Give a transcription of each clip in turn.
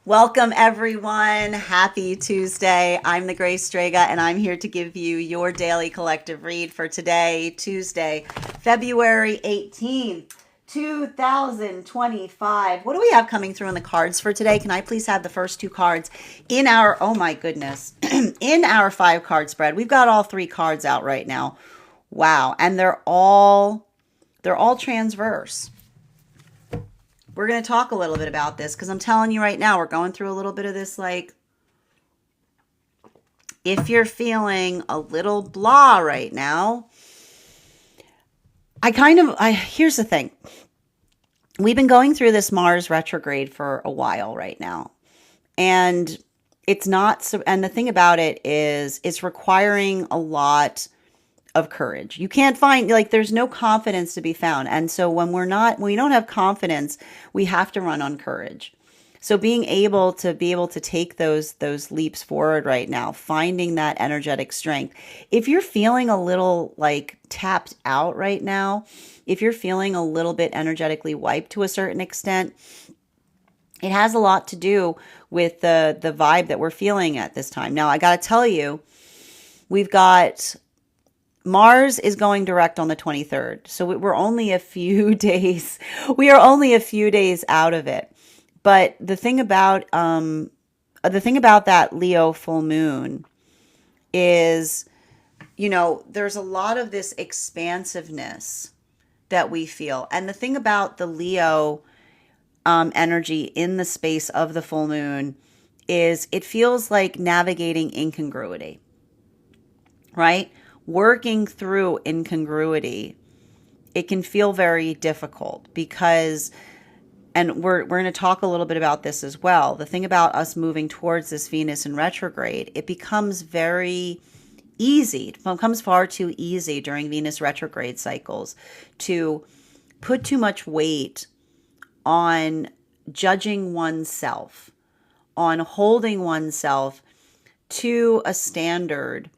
Welcome, everyone. Happy Tuesday. I'm the Grace Strega, and I'm here to give you your daily collective read for today, Tuesday, February 18th, 2025. What do we have coming through in the cards for today? Can I please have the first two cards in our, oh my goodness, in our 5 card spread? We've got all 3 cards out right now. Wow. And they're all transverse. We're going to talk a little bit about this because I'm telling you right now, we're going through a little bit of this. Like, if you're feeling a little blah right now, here's the thing. We've been going through this Mars retrograde for a while right now. And it's not so, and the thing about it is it's requiring a lot of courage. You can't find, like, there's no confidence to be found. And so when we don't have confidence, we have to run on courage. So being able to take those leaps forward right now, finding that energetic strength. If you're feeling a little like tapped out right now, if you're feeling a little bit energetically wiped to a certain extent, it has a lot to do with the vibe that we're feeling at this time. Now, I got to tell you, we've got Mars is going direct on the 23rd. So we're only a few days. We are only a few days out of it. But the thing about that Leo full moon is, there's a lot of this expansiveness that we feel. And the thing about the Leo energy in the space of the full moon is it feels like navigating incongruity, right? Working through incongruity, it can feel very difficult because, and we're going to talk a little bit about this as well. The thing about us moving towards this Venus in retrograde, it becomes very easy, it becomes far too easy during Venus retrograde cycles to put too much weight on judging oneself, on holding oneself to a standard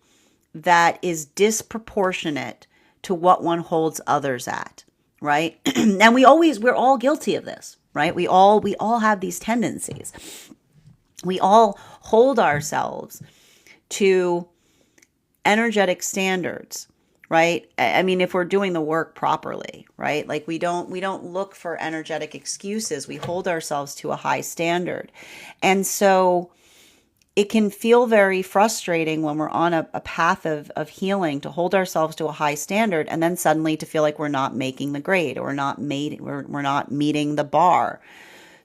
that is disproportionate to what one holds others at, right? And we're all guilty of this, right? We all have these tendencies. We all hold ourselves to energetic standards, right? I mean, if we're doing the work properly, right? Like we don't look for energetic excuses. We hold ourselves to a high standard. And so it can feel very frustrating when we're on a path of healing to hold ourselves to a high standard and then suddenly to feel like we're not making the grade or we're not meeting the bar.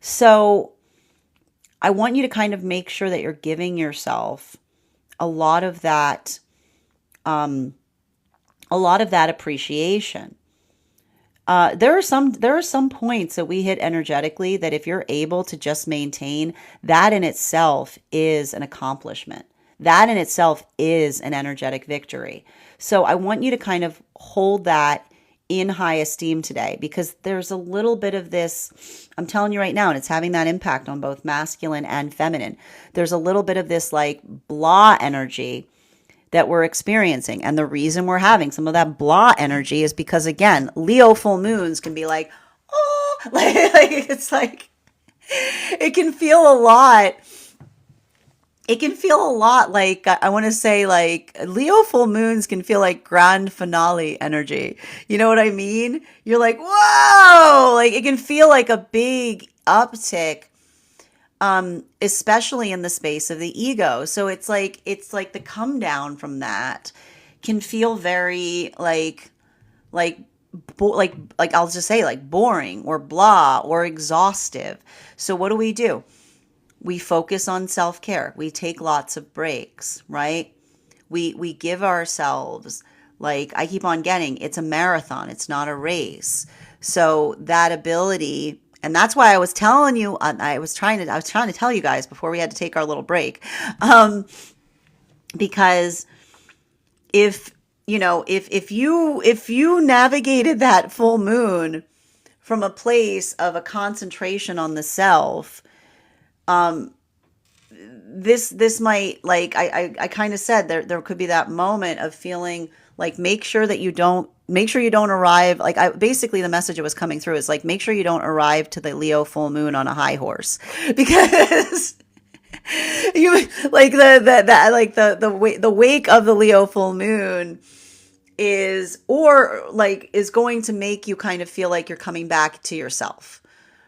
So I want you to kind of make sure that you're giving yourself a lot of that appreciation. There are some points that we hit energetically that if you're able to just maintain, that in itself is an accomplishment. That in itself is an energetic victory. So I want you to kind of hold that in high esteem today because there's a little bit of this, I'm telling you right now, and it's having that impact on both masculine and feminine. There's a little bit of this like blah energy that we're experiencing. And the reason we're having some of that blah energy is because, again, Leo full moons can be like, oh, it's like, it can feel a lot. It can feel a lot like, I want to say, like, Leo full moons can feel like grand finale energy. You know what I mean? You're like, whoa, like it can feel like a big uptick, especially in the space of the ego. So it's like the come down from that can feel very like I'll just say like boring or blah or exhaustive. So what do? We focus on self-care. We take lots of breaks, right? We give ourselves, like I keep on getting, it's a marathon, it's not a race. So that ability, and that's why I was telling you, I was trying to tell you guys before we had to take our little break, because if you navigated that full moon from a place of a concentration on the self, this might, like I kind of said, there could be that moment of feeling like, make sure you don't arrive, like, I basically, the message that was coming through is like, make sure you don't arrive to the Leo full moon on a high horse, because you, like, the wake of the Leo full moon is going to make you kind of feel like you're coming back to yourself,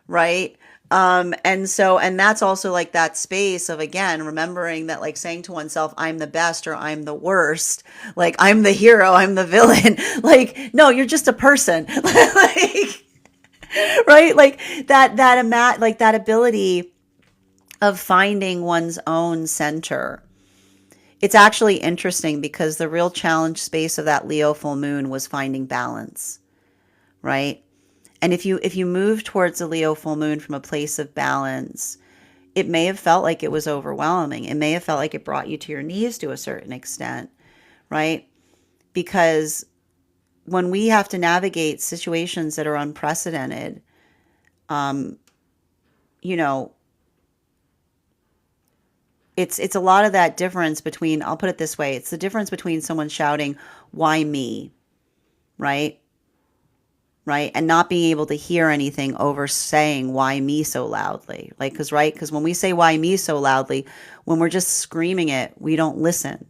right? And that's also like that space of, again, remembering that, like, saying to oneself, I'm the best or I'm the worst, like, I'm the hero, I'm the villain. Like, no, you're just a person. Like, right? Like like that ability of finding one's own center. It's actually interesting because the real challenge space of that Leo full moon was finding balance, right? And if you move towards the Leo full moon from a place of balance, it may have felt like it was overwhelming. It may have felt like it brought you to your knees to a certain extent, right? Because when we have to navigate situations that are unprecedented, you know, it's a lot of that difference between, I'll put it this way, it's the difference between someone shouting, "Why me?" Right? Right? And not being able to hear anything over saying, "Why me?" so loudly. Like, because when we say, "Why me?" so loudly, when we're just screaming it, we don't listen,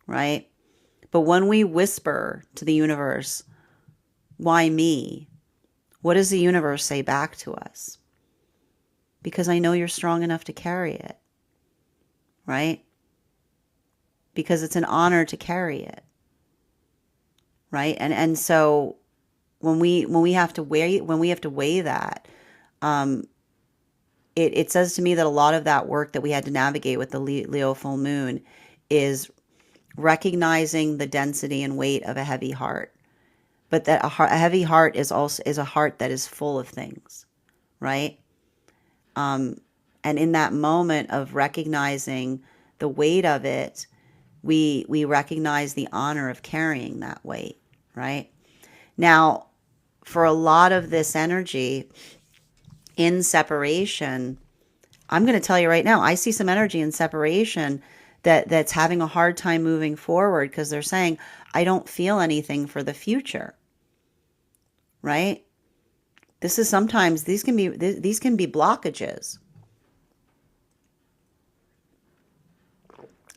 right? But when we whisper to the universe, "Why me?" what does the universe say back to us? Because I know you're strong enough to carry it, right? Because it's an honor to carry it, right? And so when we have to weigh that, it says to me that a lot of that work that we had to navigate with the Leo full moon is recognizing the density and weight of a heavy heart, but that a heavy heart is a heart that is full of things, right? And in that moment of recognizing the weight of it, we recognize the honor of carrying that weight, right? Now, for a lot of this energy in separation, I'm going to tell you right now, I see some energy in separation that's having a hard time moving forward because they're saying, I don't feel anything for the future, right? This is sometimes, these can be blockages.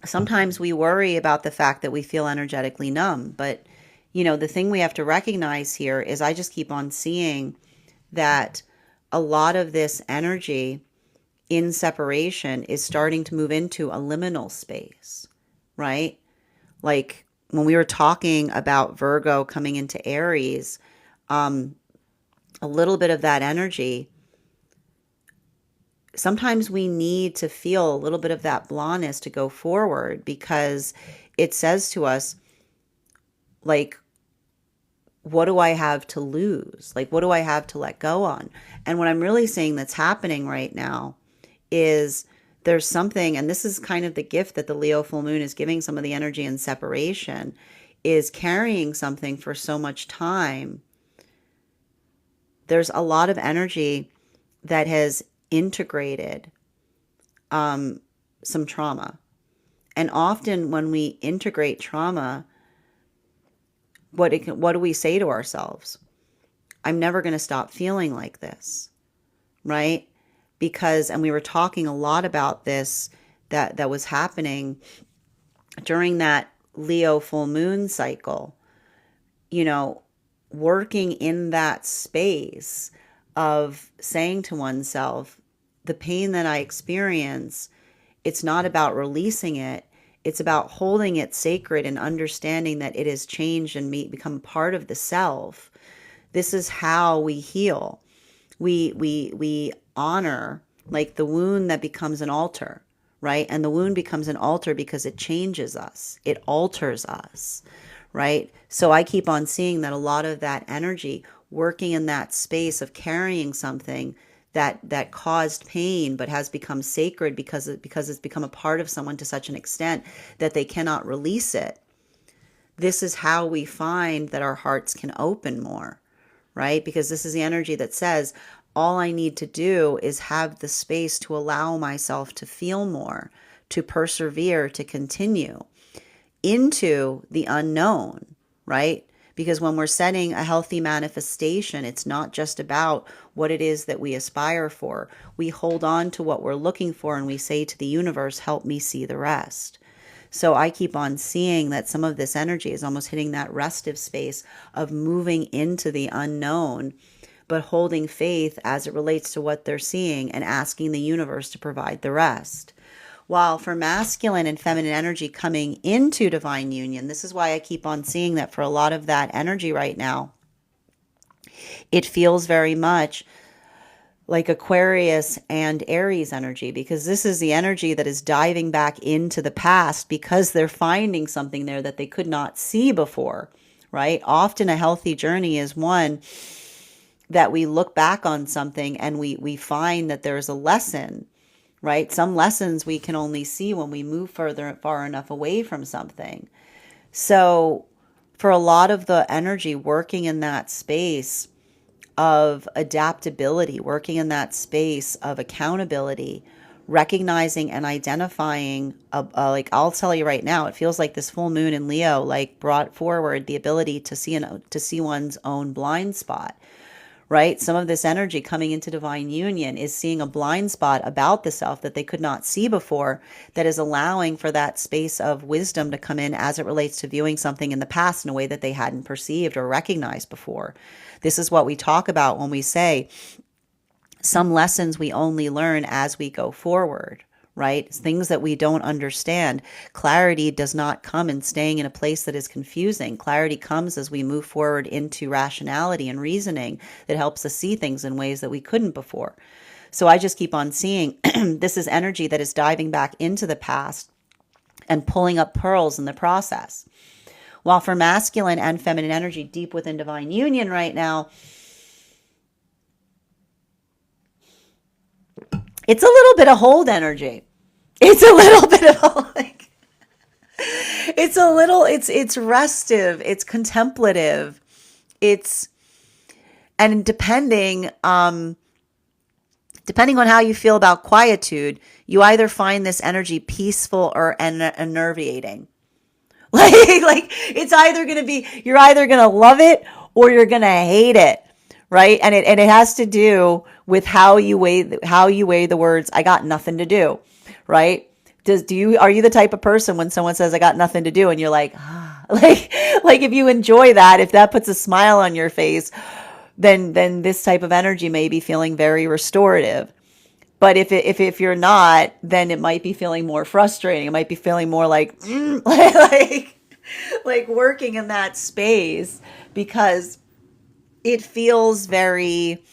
Sometimes we worry about the fact that we feel energetically numb, but the thing we have to recognize here is, I just keep on seeing that a lot of this energy in separation is starting to move into a liminal space, right? Like when we were talking about Virgo coming into Aries, a little bit of that energy, sometimes we need to feel a little bit of that blondness to go forward, because it says to us, like, what do I have to lose? Like, what do I have to let go on? And what I'm really seeing that's happening right now is there's something, and this is kind of the gift that the Leo full moon is giving some of the energy in separation, is carrying something for so much time. There's a lot of energy that has integrated some trauma. And often when we integrate trauma, what do we say to ourselves? I'm never going to stop feeling like this, right? Because, and we were talking a lot about this, that was happening during that Leo full moon cycle, working in that space of saying to oneself, the pain that I experience, it's not about releasing it. It's about holding it sacred and understanding that it has changed and become part of the self. This is how we heal. We honor, like the wound that becomes an altar, right? And the wound becomes an altar because it changes us. It alters us, right? So I keep on seeing that a lot of that energy working in that space of carrying something that caused pain but has become sacred because it's become a part of someone to such an extent that they cannot release it. This is how we find that our hearts can open more, right? Because this is the energy that says, all I need to do is have the space to allow myself to feel more, to persevere, to continue into the unknown, right? Because when we're setting a healthy manifestation, it's not just about what it is that we aspire for. We hold on to what we're looking for and we say to the universe, help me see the rest. So I keep on seeing that some of this energy is almost hitting that restive space of moving into the unknown, but holding faith as it relates to what they're seeing and asking the universe to provide the rest. While for masculine and feminine energy coming into divine union, this is why I keep on seeing that for a lot of that energy right now, it feels very much like Aquarius and Aries energy, because this is the energy that is diving back into the past because they're finding something there that they could not see before, right? Often a healthy journey is one that we look back on something and we find that there's a lesson, right? Some lessons we can only see when we move far enough away from something. So for a lot of the energy working in that space of adaptability, working in that space of accountability, recognizing and identifying, like I'll tell you right now, it feels like this full moon in Leo like brought forward the ability to see one's own blind spot. Right? Some of this energy coming into divine union is seeing a blind spot about the self that they could not see before, that is allowing for that space of wisdom to come in as it relates to viewing something in the past in a way that they hadn't perceived or recognized before. This is what we talk about when we say some lessons we only learn as we go forward. Right? Things that we don't understand. Clarity does not come in staying in a place that is confusing. Clarity comes as we move forward into rationality and reasoning that helps us see things in ways that we couldn't before. So I just keep on seeing this is energy that is diving back into the past and pulling up pearls in the process. While for masculine and feminine energy deep within divine union right now, it's a little bit of hold energy. It's a little bit of like, it's restive, it's contemplative, and depending on how you feel about quietude, you either find this energy peaceful or enervating. Like it's either going to be, you're either going to love it or you're going to hate it. Right. And it has to do with how you weigh the words, I got nothing to do. Right. Are you the type of person when someone says, I got nothing to do, and you're like, like if you enjoy that, if that puts a smile on your face, then this type of energy may be feeling very restorative. But if you're not, then it might be feeling more frustrating. It might be feeling more like, like working in that space, because it feels very,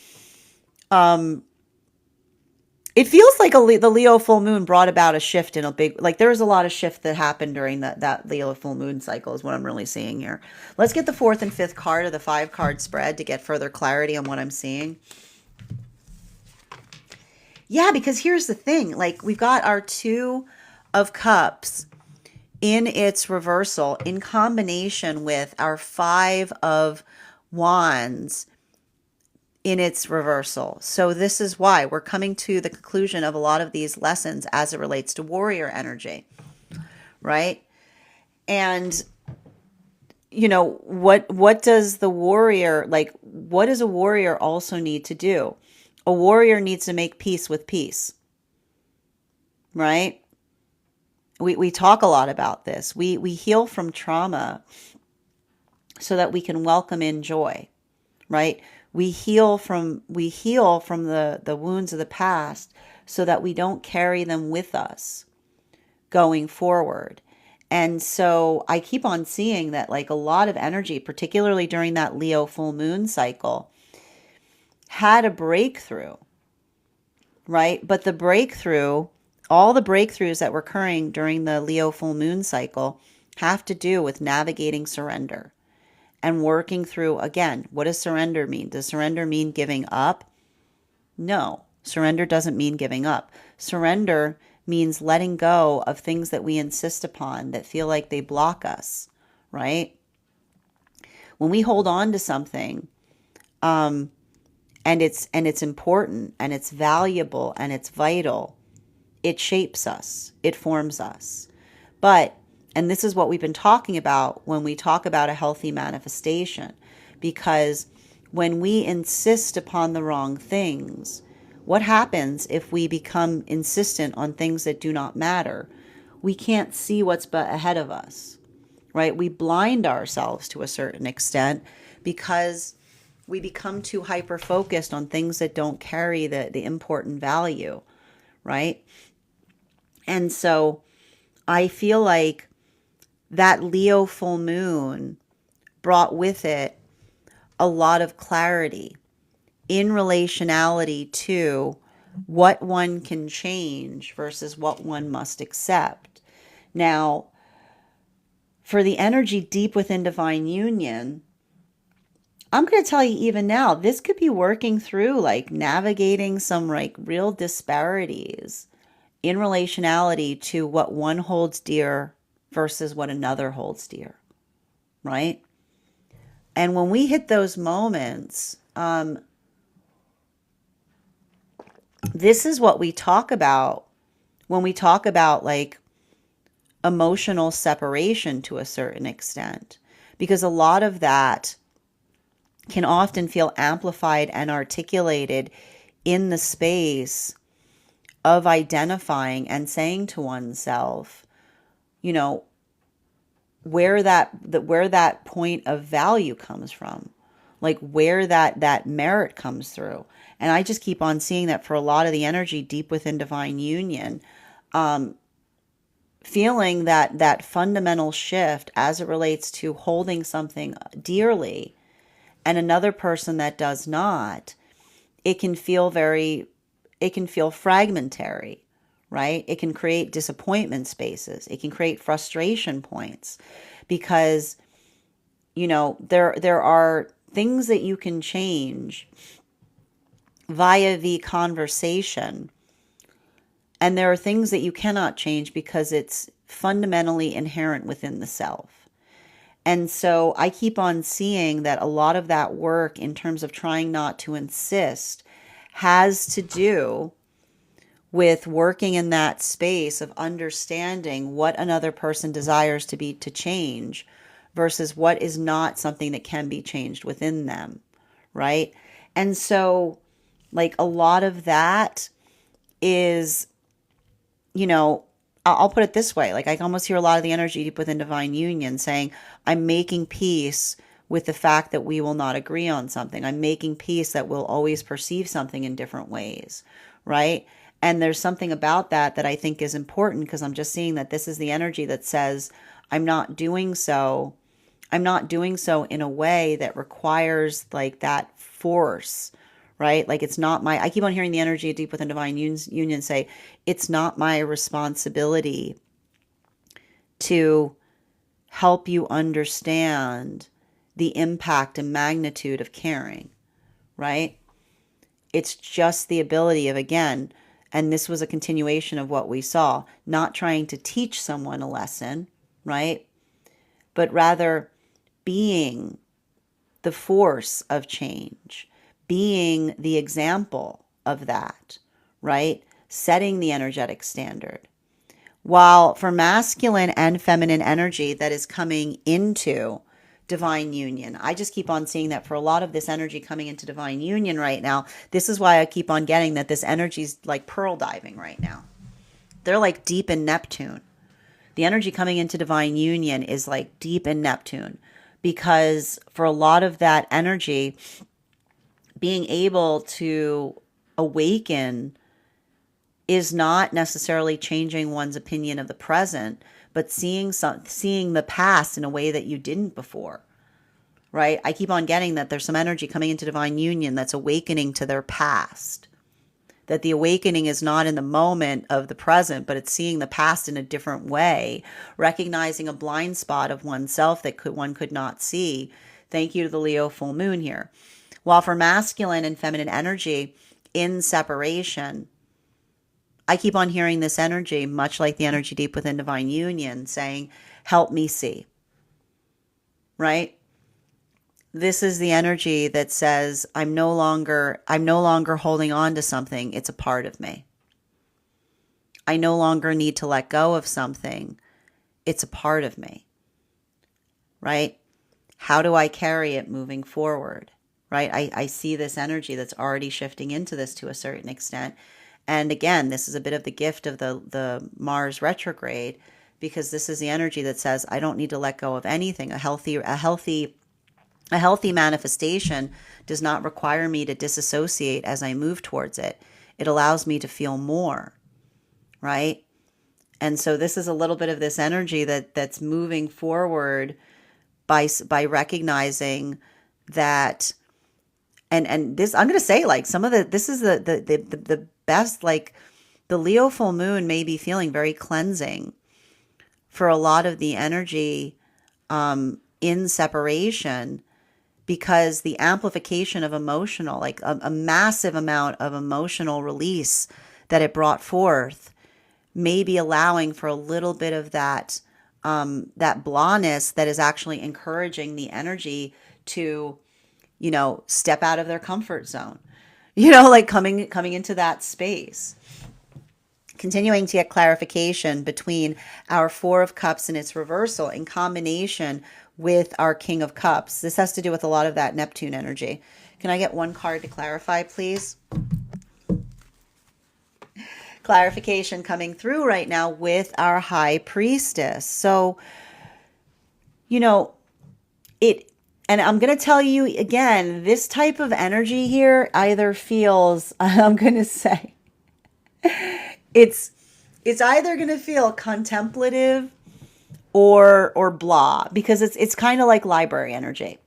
it feels like the Leo full moon brought about a shift in a big, like there was a lot of shift that happened during that Leo full moon cycle is what I'm really seeing here. Let's get the 4th and 5th card of the 5-card spread to get further clarity on what I'm seeing. Yeah, because here's the thing, like we've got our 2 of Cups in its reversal in combination with our 5 of Wands in its reversal. So this is why we're coming to the conclusion of a lot of these lessons as it relates to warrior energy, right? And you know, what does the warrior, like what does a warrior also need to do? A warrior needs to make peace with peace, right? We talk a lot about this. We heal from trauma so that we can welcome in joy, right? We heal from the wounds of the past so that we don't carry them with us going forward. And so I keep on seeing that like a lot of energy, particularly during that Leo full moon cycle, had a breakthrough, right? But the breakthrough, all the breakthroughs that were occurring during the Leo full moon cycle have to do with navigating surrender. And working through, again, what does surrender mean? Does surrender mean giving up? No, surrender doesn't mean giving up. Surrender means letting go of things that we insist upon that feel like they block us, right? When we hold on to something, and it's important and it's valuable and it's vital. It shapes us. It forms us. But, and this is what we've been talking about when we talk about a healthy manifestation, because when we insist upon the wrong things, what happens if we become insistent on things that do not matter? We can't see what's ahead of us, right? We blind ourselves to a certain extent because we become too hyper-focused on things that don't carry the important value, right? And so I feel like that Leo full moon brought with it a lot of clarity in relationality to what one can change versus what one must accept. Now, for the energy deep within divine union, I'm going to tell you even now, this could be working through like navigating some like real disparities in relationality to what one holds dear versus what another holds dear, right? And when we hit those moments, this is what we talk about when we talk about like emotional separation to a certain extent, because a lot of that can often feel amplified and articulated in the space of identifying and saying to oneself, you know, where that point of value comes from, like where that merit comes through. And I just keep on seeing that for a lot of the energy deep within divine union, feeling that fundamental shift as it relates to holding something dearly and another person that does not. It can feel fragmentary, right? It can create disappointment spaces. It can create frustration points because, you know, there are things that you can change via the conversation, and there are things that you cannot change because it's fundamentally inherent within the self. And so I keep on seeing that a lot of that work in terms of trying not to insist has to do with working in that space of understanding what another person desires to change versus what is not something that can be changed within them, right? And so like a lot of that is, you know, I'll put it this way. Like I almost hear a lot of the energy deep within divine union saying, I'm making peace with the fact that we will not agree on something. I'm making peace that we'll always perceive something in different ways, right? And there's something about that I think is important, because I'm just seeing that this is the energy that says, I'm not doing so in a way that requires like that force, right? Like it's not I keep on hearing the energy deep within divine union say, it's not my responsibility to help you understand the impact and magnitude of caring, right? It's just the ability of, again, and this was a continuation of what we saw, not trying to teach someone a lesson, right? But rather being the force of change, being the example of that, right? Setting the energetic standard. While for masculine and feminine energy that is coming into divine union, I just keep on seeing that for a lot of this energy coming into divine union right now, this is why I keep on getting that this energy is like pearl diving right now. They're like deep in Neptune. The energy coming into divine union is like deep in Neptune, because for a lot of that energy, being able to awaken is not necessarily changing one's opinion of the present, but seeing the past in a way that you didn't before, right? I keep on getting that there's some energy coming into divine union that's awakening to their past, that the awakening is not in the moment of the present, but it's seeing the past in a different way, recognizing a blind spot of oneself that one could not see. Thank you to the Leo full moon here. While for masculine and feminine energy in separation, I keep on hearing this energy, much like the energy deep within divine union, saying, help me see, right? This is the energy that says I'm no longer holding on to something. It's a part of me. I no longer need to let go of something. It's a part of me, right? How do I carry it moving forward, right? I see this energy that's already shifting into this to a certain extent. And again, this is a bit of the gift of the Mars retrograde, because this is the energy that says I don't need to let go of anything. A healthy manifestation does not require me to disassociate as I move towards it. It allows me to feel more, right? And so this is a little bit of this energy that's moving forward by recognizing that, and this, I'm going to say, like, some of this is the best, like, the Leo full moon may be feeling very cleansing for a lot of the energy in separation, because the amplification of emotional, like a massive amount of emotional release that it brought forth, may be allowing for a little bit of that blahness that is actually encouraging the energy to, step out of their comfort zone, like coming into that space. Continuing to get clarification between our Four of Cups and its reversal in combination with our King of Cups. This has to do with a lot of that Neptune energy. Can I get one card to clarify, please? Clarification coming through right now with our High Priestess. So, and I'm going to tell you again, this type of energy here either feels, I'm going to say, it's either going to feel contemplative or blah, because it's kind of like library energy,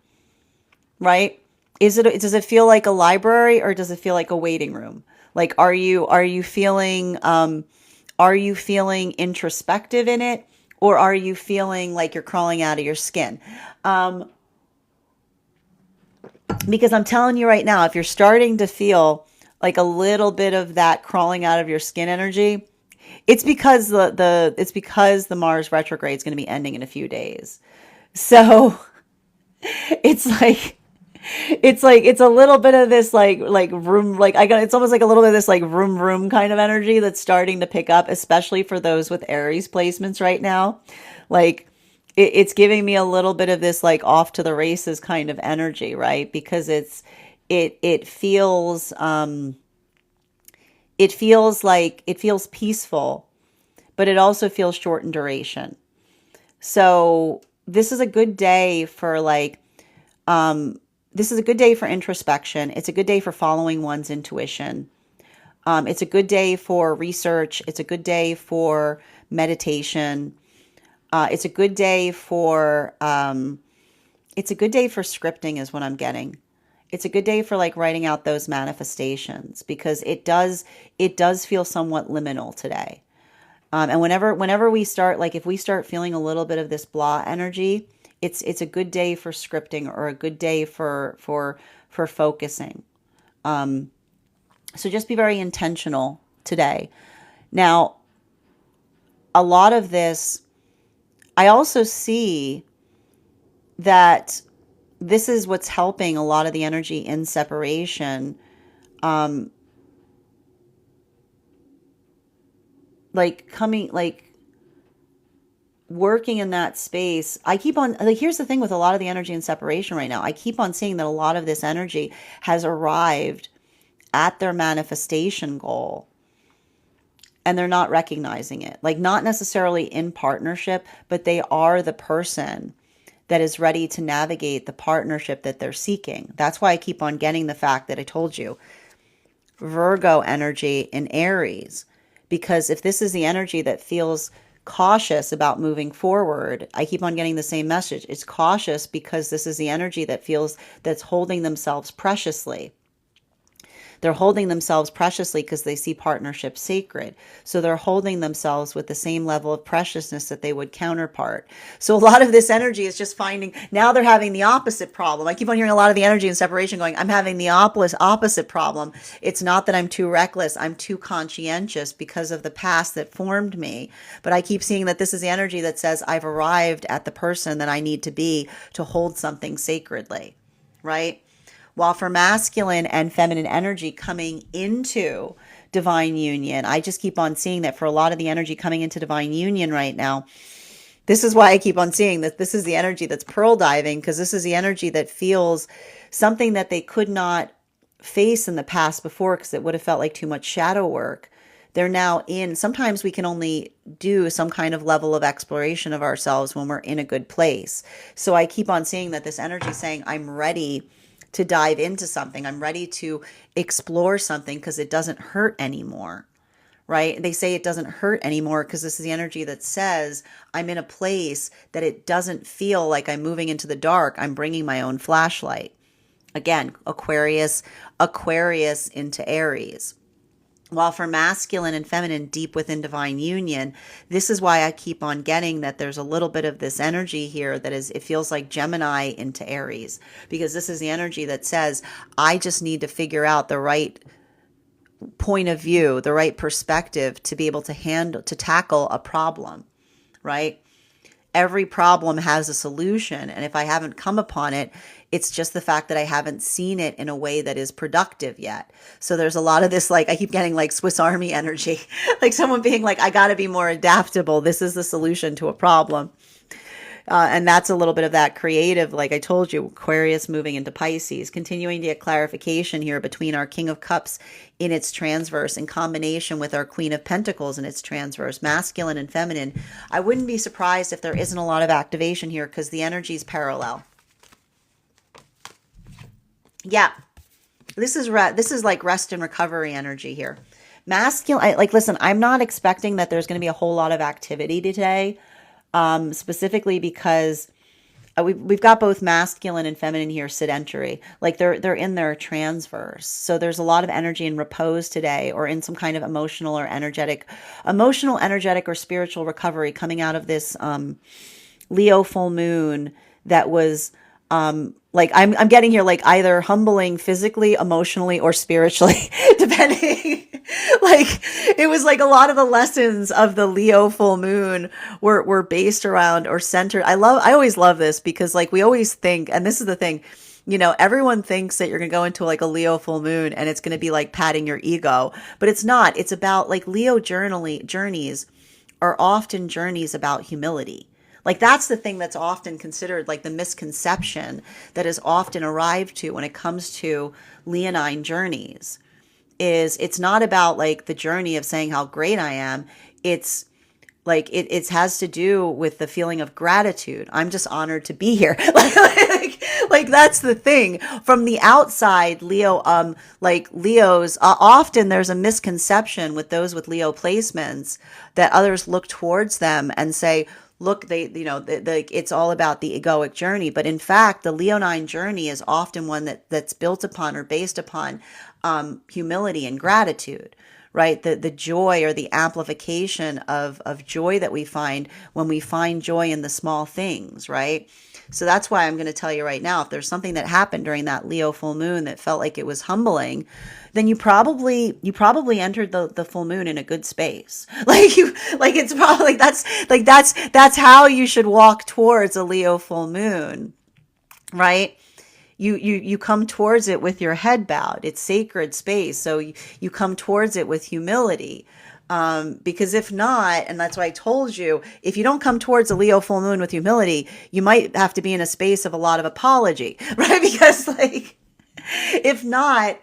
right? Does it feel like a library, or does it feel like a waiting room? Like, are you feeling introspective in it, or are you feeling like you're crawling out of your skin? Because I'm telling you right now, if you're starting to feel like a little bit of that crawling out of your skin energy, it's because the Mars retrograde is going to be ending in a few days. So it's it's a little bit of this like room, like it's almost like a little bit of this like room kind of energy that's starting to pick up, especially for those with Aries placements right now. Like, it's giving me a little bit of this like off to the races kind of energy, right? Because it feels peaceful, but it also feels short in duration. So this is a good day for this is a good day for introspection. It's a good day for following one's intuition. It's a good day for research. It's a good day for meditation. It's a good day for scripting is what I'm getting. It's a good day for like writing out those manifestations, because it does feel somewhat liminal today. And whenever we start, like if we start feeling a little bit of this blah energy, it's a good day for scripting, or a good day for focusing. So just be very intentional today. Now, a lot of this, I also see that this is what's helping a lot of the energy in separation. Working in that space. I keep on, like, here's the thing with a lot of the energy in separation right now. I keep on seeing that a lot of this energy has arrived at their manifestation goal, and they're not recognizing it. Like, not necessarily in partnership, but they are the person that is ready to navigate the partnership that they're seeking. That's why I keep on getting the fact that I told you, Virgo energy in Aries. Because if this is the energy that feels cautious about moving forward, I keep on getting the same message. It's cautious because this is the energy that's holding themselves preciously. They're holding themselves preciously because they see partnership sacred. So they're holding themselves with the same level of preciousness that they would counterpart. So a lot of this energy is just finding, now they're having the opposite problem. I keep on hearing a lot of the energy in separation going, I'm having the opposite problem. It's not that I'm too reckless. I'm too conscientious because of the past that formed me. But I keep seeing that this is the energy that says I've arrived at the person that I need to be to hold something sacredly. right? While for masculine and feminine energy coming into divine union, I just keep on seeing that for a lot of the energy coming into divine union right now, this is why I keep on seeing that this is the energy that's pearl diving, because this is the energy that feels something that they could not face in the past before because it would have felt like too much shadow work. They're now in, sometimes we can only do some kind of level of exploration of ourselves when we're in a good place. So I keep on seeing that this energy saying, I'm ready to dive into something. I'm ready to explore something because it doesn't hurt anymore, right? They say it doesn't hurt anymore because this is the energy that says I'm in a place that it doesn't feel like I'm moving into the dark. I'm bringing my own flashlight. Again, Aquarius into Aries. While for masculine and feminine deep within divine union, this is why I keep on getting that there's a little bit of this energy here that is, it feels like Gemini into Aries, because this is the energy that says, I just need to figure out the right point of view, the right perspective to be able to tackle a problem, right? Every problem has a solution. And if I haven't come upon it, it's just the fact that I haven't seen it in a way that is productive yet. So there's a lot of this, like, I keep getting like Swiss Army energy, like someone being like, I got to be more adaptable. This is the solution to a problem. And that's a little bit of that creative, like I told you, Aquarius moving into Pisces, continuing to get clarification here between our King of Cups in its transverse in combination with our Queen of Pentacles in its transverse, masculine and feminine. I wouldn't be surprised if there isn't a lot of activation here because the energy is parallel. Yeah, this is like rest and recovery energy here. Masculine, like, listen, I'm not expecting that there's going to be a whole lot of activity today. Specifically because we've got both masculine and feminine here, sedentary, like they're in their transverse. So there's a lot of energy in repose today, or in some kind of emotional, energetic or spiritual recovery coming out of this Leo full moon that was like I'm getting here, like either humbling physically, emotionally, or spiritually, depending. Like it was like a lot of the lessons of the Leo full moon were based around or centered. I always love this because like we always think, and this is the thing, you know, everyone thinks that you're going to go into like a Leo full moon and it's going to be like patting your ego, but it's not. It's about like Leo journeys are often journeys about humility. Like that's the thing that's often considered like the misconception that is often arrived to when it comes to Leonine journeys, is it's not about like the journey of saying how great I am. It's like it has to do with the feeling of gratitude. I'm just honored to be here. like that's the thing. From the outside, like Leos, often there's a misconception with those with Leo placements that others look towards them and say, look, it's all about the egoic journey. But in fact, the Leonine journey is often one that's built upon or based upon humility and gratitude, right? The joy or the amplification of joy that we find when we find joy in the small things, right? So that's why I'm going to tell you right now, if there's something that happened during that Leo full moon that felt like it was humbling, then you probably entered the full moon in a good space. It's probably that's how you should walk towards a Leo full moon, right? You come towards it with your head bowed. It's sacred space. So you come towards it with humility. Because if not, and that's why I told you, if you don't come towards a Leo full moon with humility, you might have to be in a space of a lot of apology, right? Because like, if not,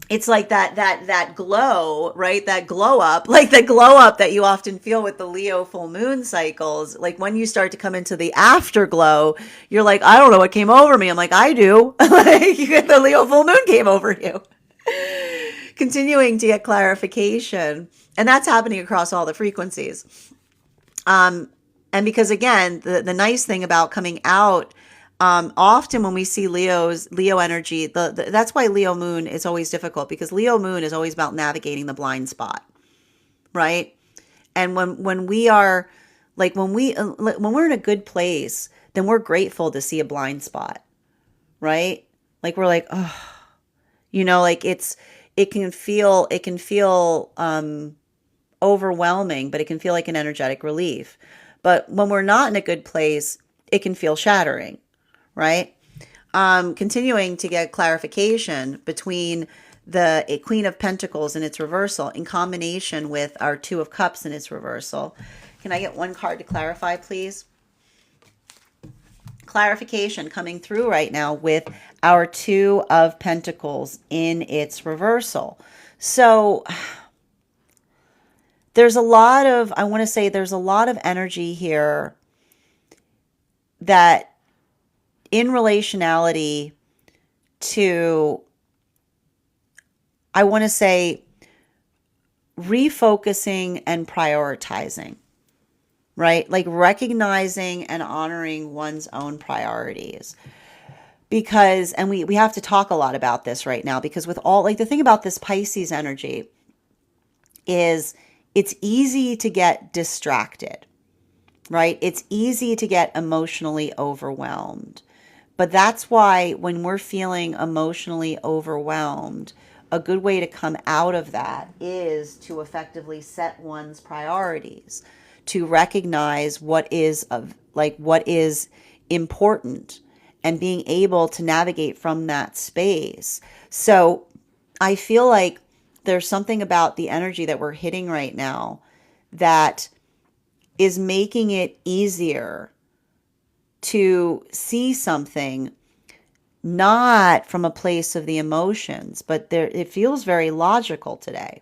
it's like that glow, right? That glow up, like the glow up that you often feel with the Leo full moon cycles. Like when you start to come into the afterglow, you're like, I don't know what came over me. I'm like, I do. Like the Leo full moon came over you. Continuing to get clarification. And that's happening across all the frequencies. And because again, the nice thing about coming out, often when we see Leo energy, that's why Leo moon is always difficult, because Leo moon is always about navigating the blind spot, right? And when we are like, when we're in a good place, then we're grateful to see a blind spot, right? Like we're like, oh, like it can feel overwhelming, but it can feel like an energetic relief. But when we're not in a good place, it can feel shattering, right? Continuing to get clarification between the Queen of Pentacles in its reversal in combination with our Two of Cups in its reversal. Can I get one card to clarify, please? Clarification coming through right now with our Two of Pentacles in its reversal. So there's a lot of, I want to say there's a lot of energy here that in relationality to, I want to say, refocusing and prioritizing, right? Like recognizing and honoring one's own priorities. Because, and we have to talk a lot about this right now, because with all, like the thing about this Pisces energy is it's easy to get distracted, right? It's easy to get emotionally overwhelmed. But that's why when we're feeling emotionally overwhelmed, a good way to come out of that is to effectively set one's priorities, to recognize what is important and being able to navigate from that space. So I feel like there's something about the energy that we're hitting right now that is making it easier to see something not from a place of the emotions, but it feels very logical today.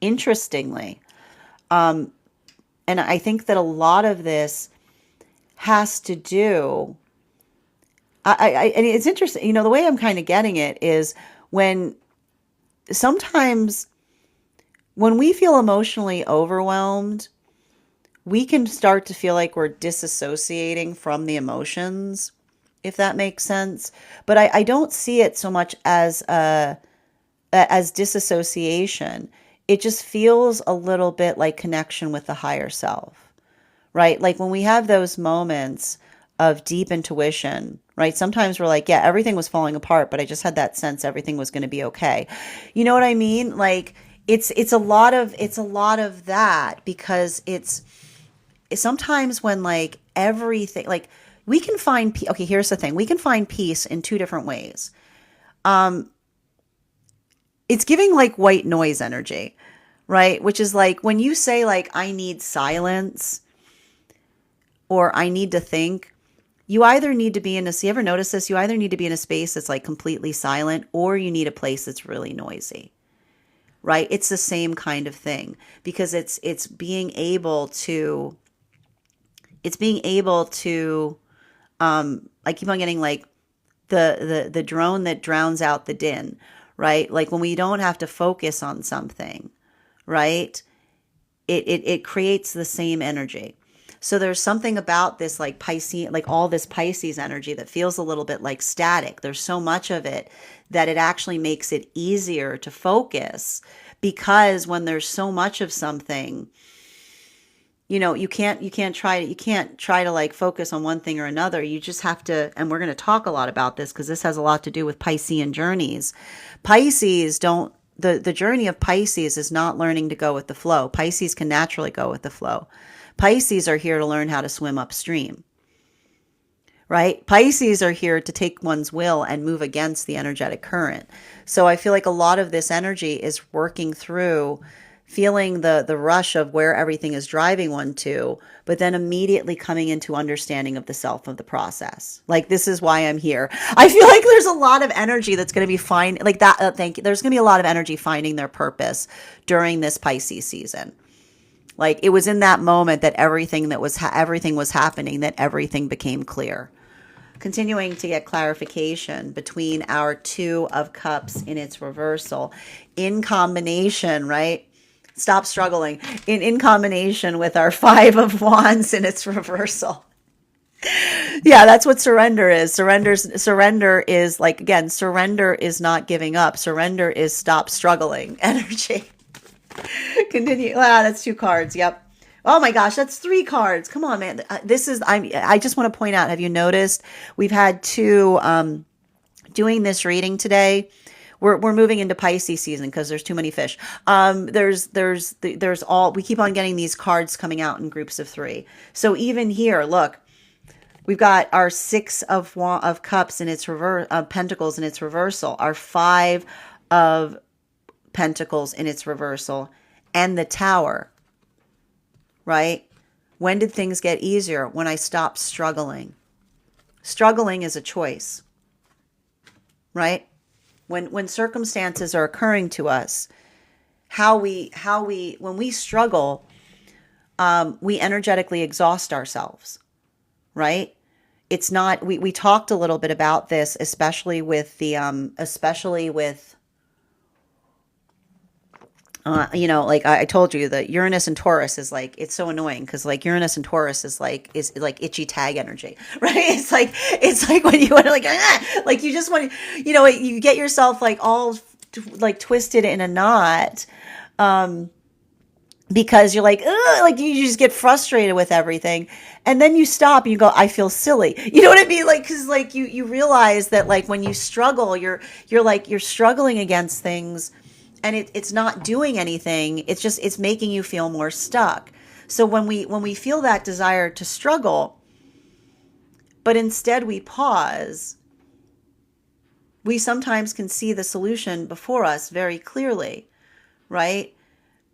Interestingly, and I think that a lot of this has to do, and it's interesting, you know, the way I'm kind of getting it is sometimes when we feel emotionally overwhelmed, we can start to feel like we're disassociating from the emotions, if that makes sense. But I don't see it so much as disassociation. It just feels a little bit like connection with the higher self, right? Like when we have those moments of deep intuition, right? Sometimes we're like, yeah, everything was falling apart, but I just had that sense everything was going to be okay. You know what I mean? Like it's a lot of that, because it's sometimes when like everything, like we can find okay, here's the thing. We can find peace in two different ways. It's giving like white noise energy, right? Which is like when you say like, I need silence or I need to think, you either need to be in a, you ever notice this? You either need to be in a space that's like completely silent, or you need a place that's really noisy, right? It's the same kind of thing, because it's being able to, I keep on getting like the drone that drowns out the din, right? Like when we don't have to focus on something, right? It creates the same energy. So there's something about this like Pisces, like all this Pisces energy that feels a little bit like static. There's so much of it that it actually makes it easier to focus, because when there's so much of something, you know, you can't try to like focus on one thing or another. You just have to, and we're going to talk a lot about this because this has a lot to do with Piscean journeys. Pisces don't, the journey of Pisces is not learning to go with the flow. Pisces can naturally go with the flow. Pisces are here to learn how to swim upstream, right? Pisces are here to take one's will and move against the energetic current. So I feel like a lot of this energy is working through feeling the rush of where everything is driving one to, but then immediately coming into understanding of the self of the process. Like, this is why I'm here. I feel like there's a lot of energy that's going to be fine. Like that. Thank you. There's going to be a lot of energy finding their purpose during this Pisces season. Like it was in that moment that everything was happening, that everything became clear. Continuing to get clarification between our Two of Cups in its reversal in combination, right? Stop struggling. In combination with our Five of Wands in its reversal. Yeah, that's what surrender is. Surrender is like, again, surrender is not giving up. Surrender is stop struggling energy. Continue. Wow, that's 2 cards. Yep. Oh my gosh, that's 3 cards. Come on, man. I just want to point out, have you noticed we've had 2 doing this reading today? We're moving into Pisces season because there's too many fish. There's all, we keep on getting these cards coming out in groups of 3. So even here, look, We've got our six of cups in its reverse, of pentacles in its reversal, our five of pentacles in its reversal, and the tower, right? When did things get easier? When I stopped struggling. Struggling is a choice, right? When circumstances are occurring to us, when we struggle, we energetically exhaust ourselves, right? It's not, we talked a little bit about this, especially with like I told you that Uranus and Taurus is like, it's so annoying because like Uranus and Taurus is like itchy tag energy, right? It's like when you want to like you just want to, you get yourself like all like twisted in a knot, because you're like, ugh, like you just get frustrated with everything. And then you stop and you go, I feel silly. You know what I mean? Like, cause like you realize that like when you struggle, you're struggling against things and it's not doing anything. It's making you feel more stuck. So when we feel that desire to struggle, but instead we pause, we sometimes can see the solution before us very clearly, right?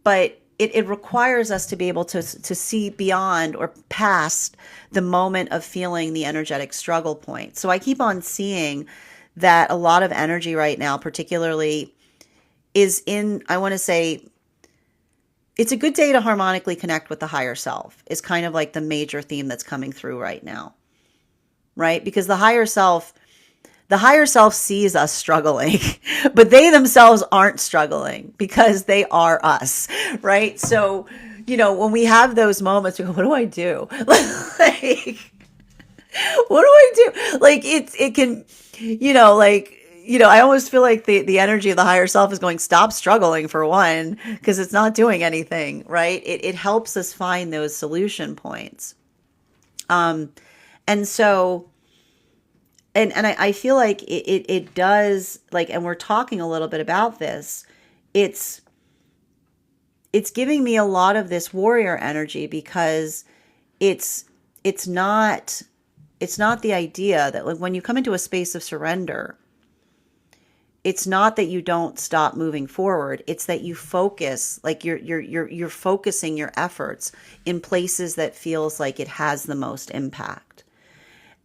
But it requires us to be able to see beyond or past the moment of feeling the energetic struggle point. So I keep on seeing that a lot of energy right now, particularly, is in, I want to say, it's a good day to harmonically connect with the higher self, is kind of like the major theme that's coming through right now, right? Because the higher self sees us struggling, but they themselves aren't struggling because they are us, right? So, when we have those moments, we go, what do I do? Like, what do I do? Like, it can, I almost feel like the energy of the higher self is going, stop struggling for one, because it's not doing anything, right? It helps us find those solution points. And so, and I feel like it does, like, and we're talking a little bit about this. It's giving me a lot of this warrior energy because it's not the idea that like when you come into a space of surrender, it's not that you don't stop moving forward. It's that you focus, like you're focusing your efforts in places that feels like it has the most impact.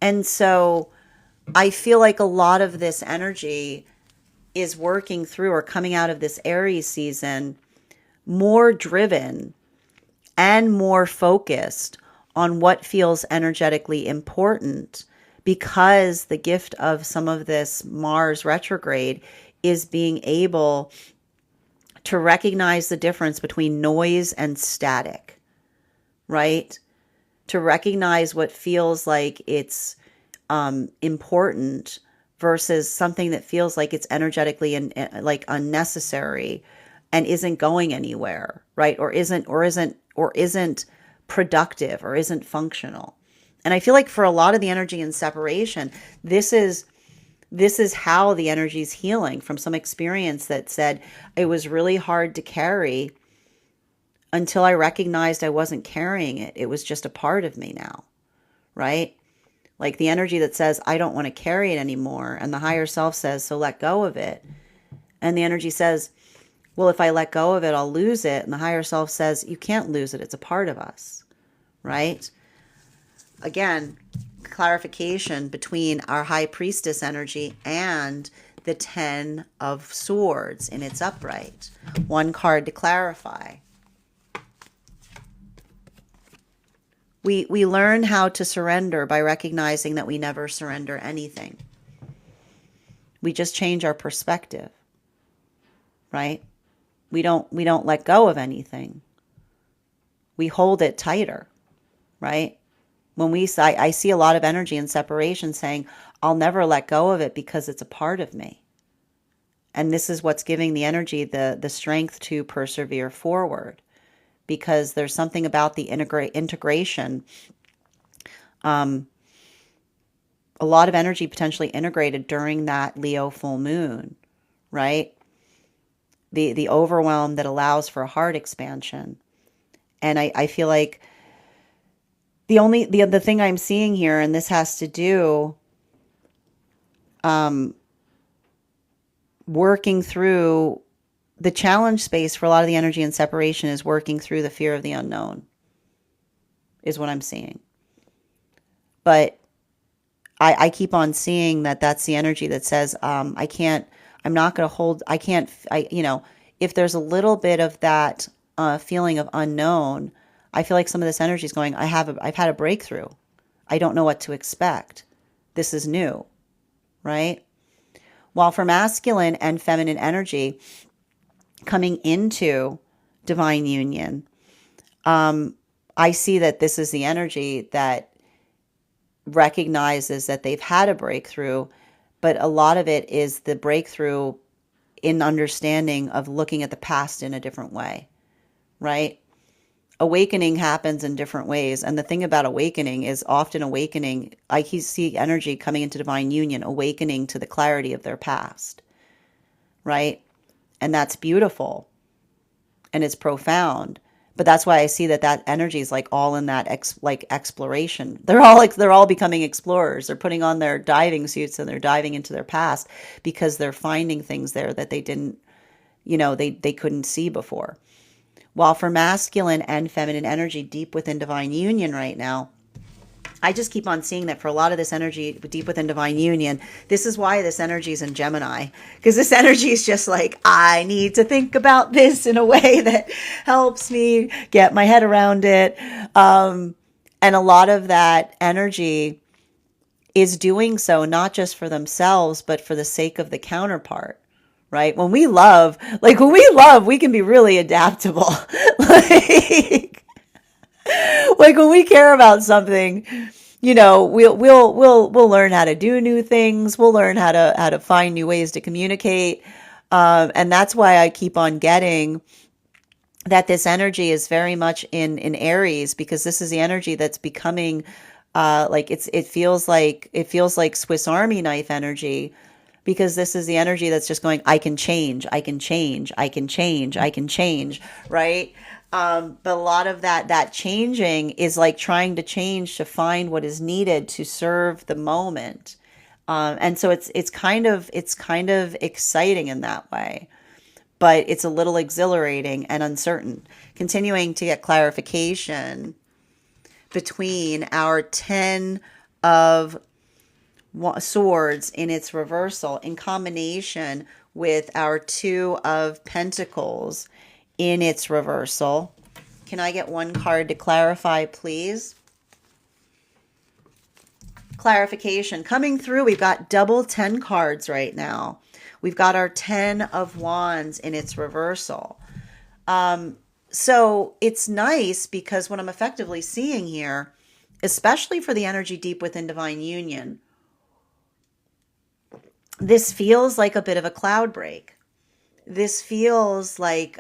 And so I feel like a lot of this energy is working through or coming out of this Aries season more driven and more focused on what feels energetically important, because the gift of some of this Mars retrograde is being able to recognize the difference between noise and static, right? To recognize what feels like it's important versus something that feels like it's energetically and like unnecessary and isn't going anywhere, right? Or isn't productive or isn't functional. And I feel like for a lot of the energy in separation, this is how the energy is healing from some experience that said it was really hard to carry until I recognized I wasn't carrying it. It was just a part of me now, right? Like the energy that says, I don't want to carry it anymore. And the higher self says, so let go of it. And the energy says, well, if I let go of it, I'll lose it. And the higher self says, you can't lose it. It's a part of us, right? Again, clarification between our high priestess energy and the 10 of swords in its upright. One card to clarify. We learn how to surrender by recognizing that we never surrender anything. We just change our perspective, right? We don't let go of anything. We hold it tighter, right? When I see a lot of energy in separation saying, I'll never let go of it because it's a part of me. And this is what's giving the energy the strength to persevere forward, because there's something about the integration. A lot of energy potentially integrated during that Leo full moon, right? The overwhelm that allows for a heart expansion. And I feel like the thing I'm seeing here, and this has to do working through the challenge space for a lot of the energy and separation is working through the fear of the unknown, is what I'm seeing. But I keep on seeing that that's the energy that says, I can't, I'm not going to hold, I can't, if there's a little bit of that feeling of unknown, I feel like some of this energy is going, I've had a breakthrough. I don't know what to expect. This is new, right? While for masculine and feminine energy coming into divine union, I see that this is the energy that recognizes that they've had a breakthrough, but a lot of it is the breakthrough in understanding of looking at the past in a different way, right? Awakening happens in different ways. And the thing about awakening is often awakening, I see energy coming into divine union, awakening to the clarity of their past, right? And that's beautiful and it's profound. But that's why I see that energy is like all in that exploration. They're all becoming explorers. They're putting on their diving suits and they're diving into their past because they're finding things there that they didn't, they couldn't see before. While for masculine and feminine energy deep within divine union right now, I just keep on seeing that for a lot of this energy deep within divine union, this is why this energy is in Gemini. Because this energy is just like, I need to think about this in a way that helps me get my head around it. And a lot of that energy is doing so not just for themselves, but for the sake of the counterpart. Right? When we love, we can be really adaptable. Like when we care about something, we'll learn how to do new things. We'll learn how to find new ways to communicate. And that's why I keep on getting that this energy is very much in Aries, because this is the energy that's becoming it feels like Swiss Army knife energy. Because this is the energy that's just going, I can change, I can change, I can change, I can change, right? But a lot of that changing is like trying to change to find what is needed to serve the moment. And so it's kind of exciting in that way, but it's a little exhilarating and uncertain. Continuing to get clarification between our 10 of Swords in its reversal in combination with our 2 of Pentacles in its reversal. Can I get one card to clarify, please? Clarification coming through. We've got double 10 cards right now. We've got our 10 of Wands in its reversal. So it's nice because what I'm effectively seeing here, especially for the energy deep within divine union, this feels like a bit of a cloud break. This feels like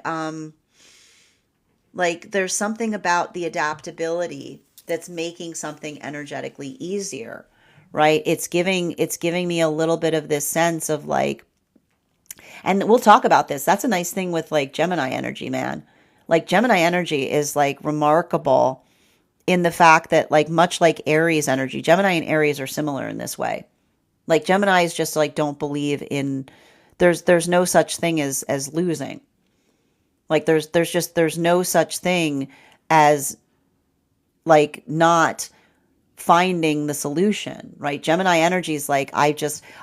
there's something about the adaptability that's making something energetically easier, right? It's giving me a little bit of this sense of like, and we'll talk about this. That's a nice thing with like Gemini energy, man. Like Gemini energy is like remarkable in the fact that like much like Aries energy, Gemini and Aries are similar in this way. Like Gemini is just like, don't believe in, there's no such thing as losing. Like there's no such thing as like not finding the solution, right? Gemini energy is like, I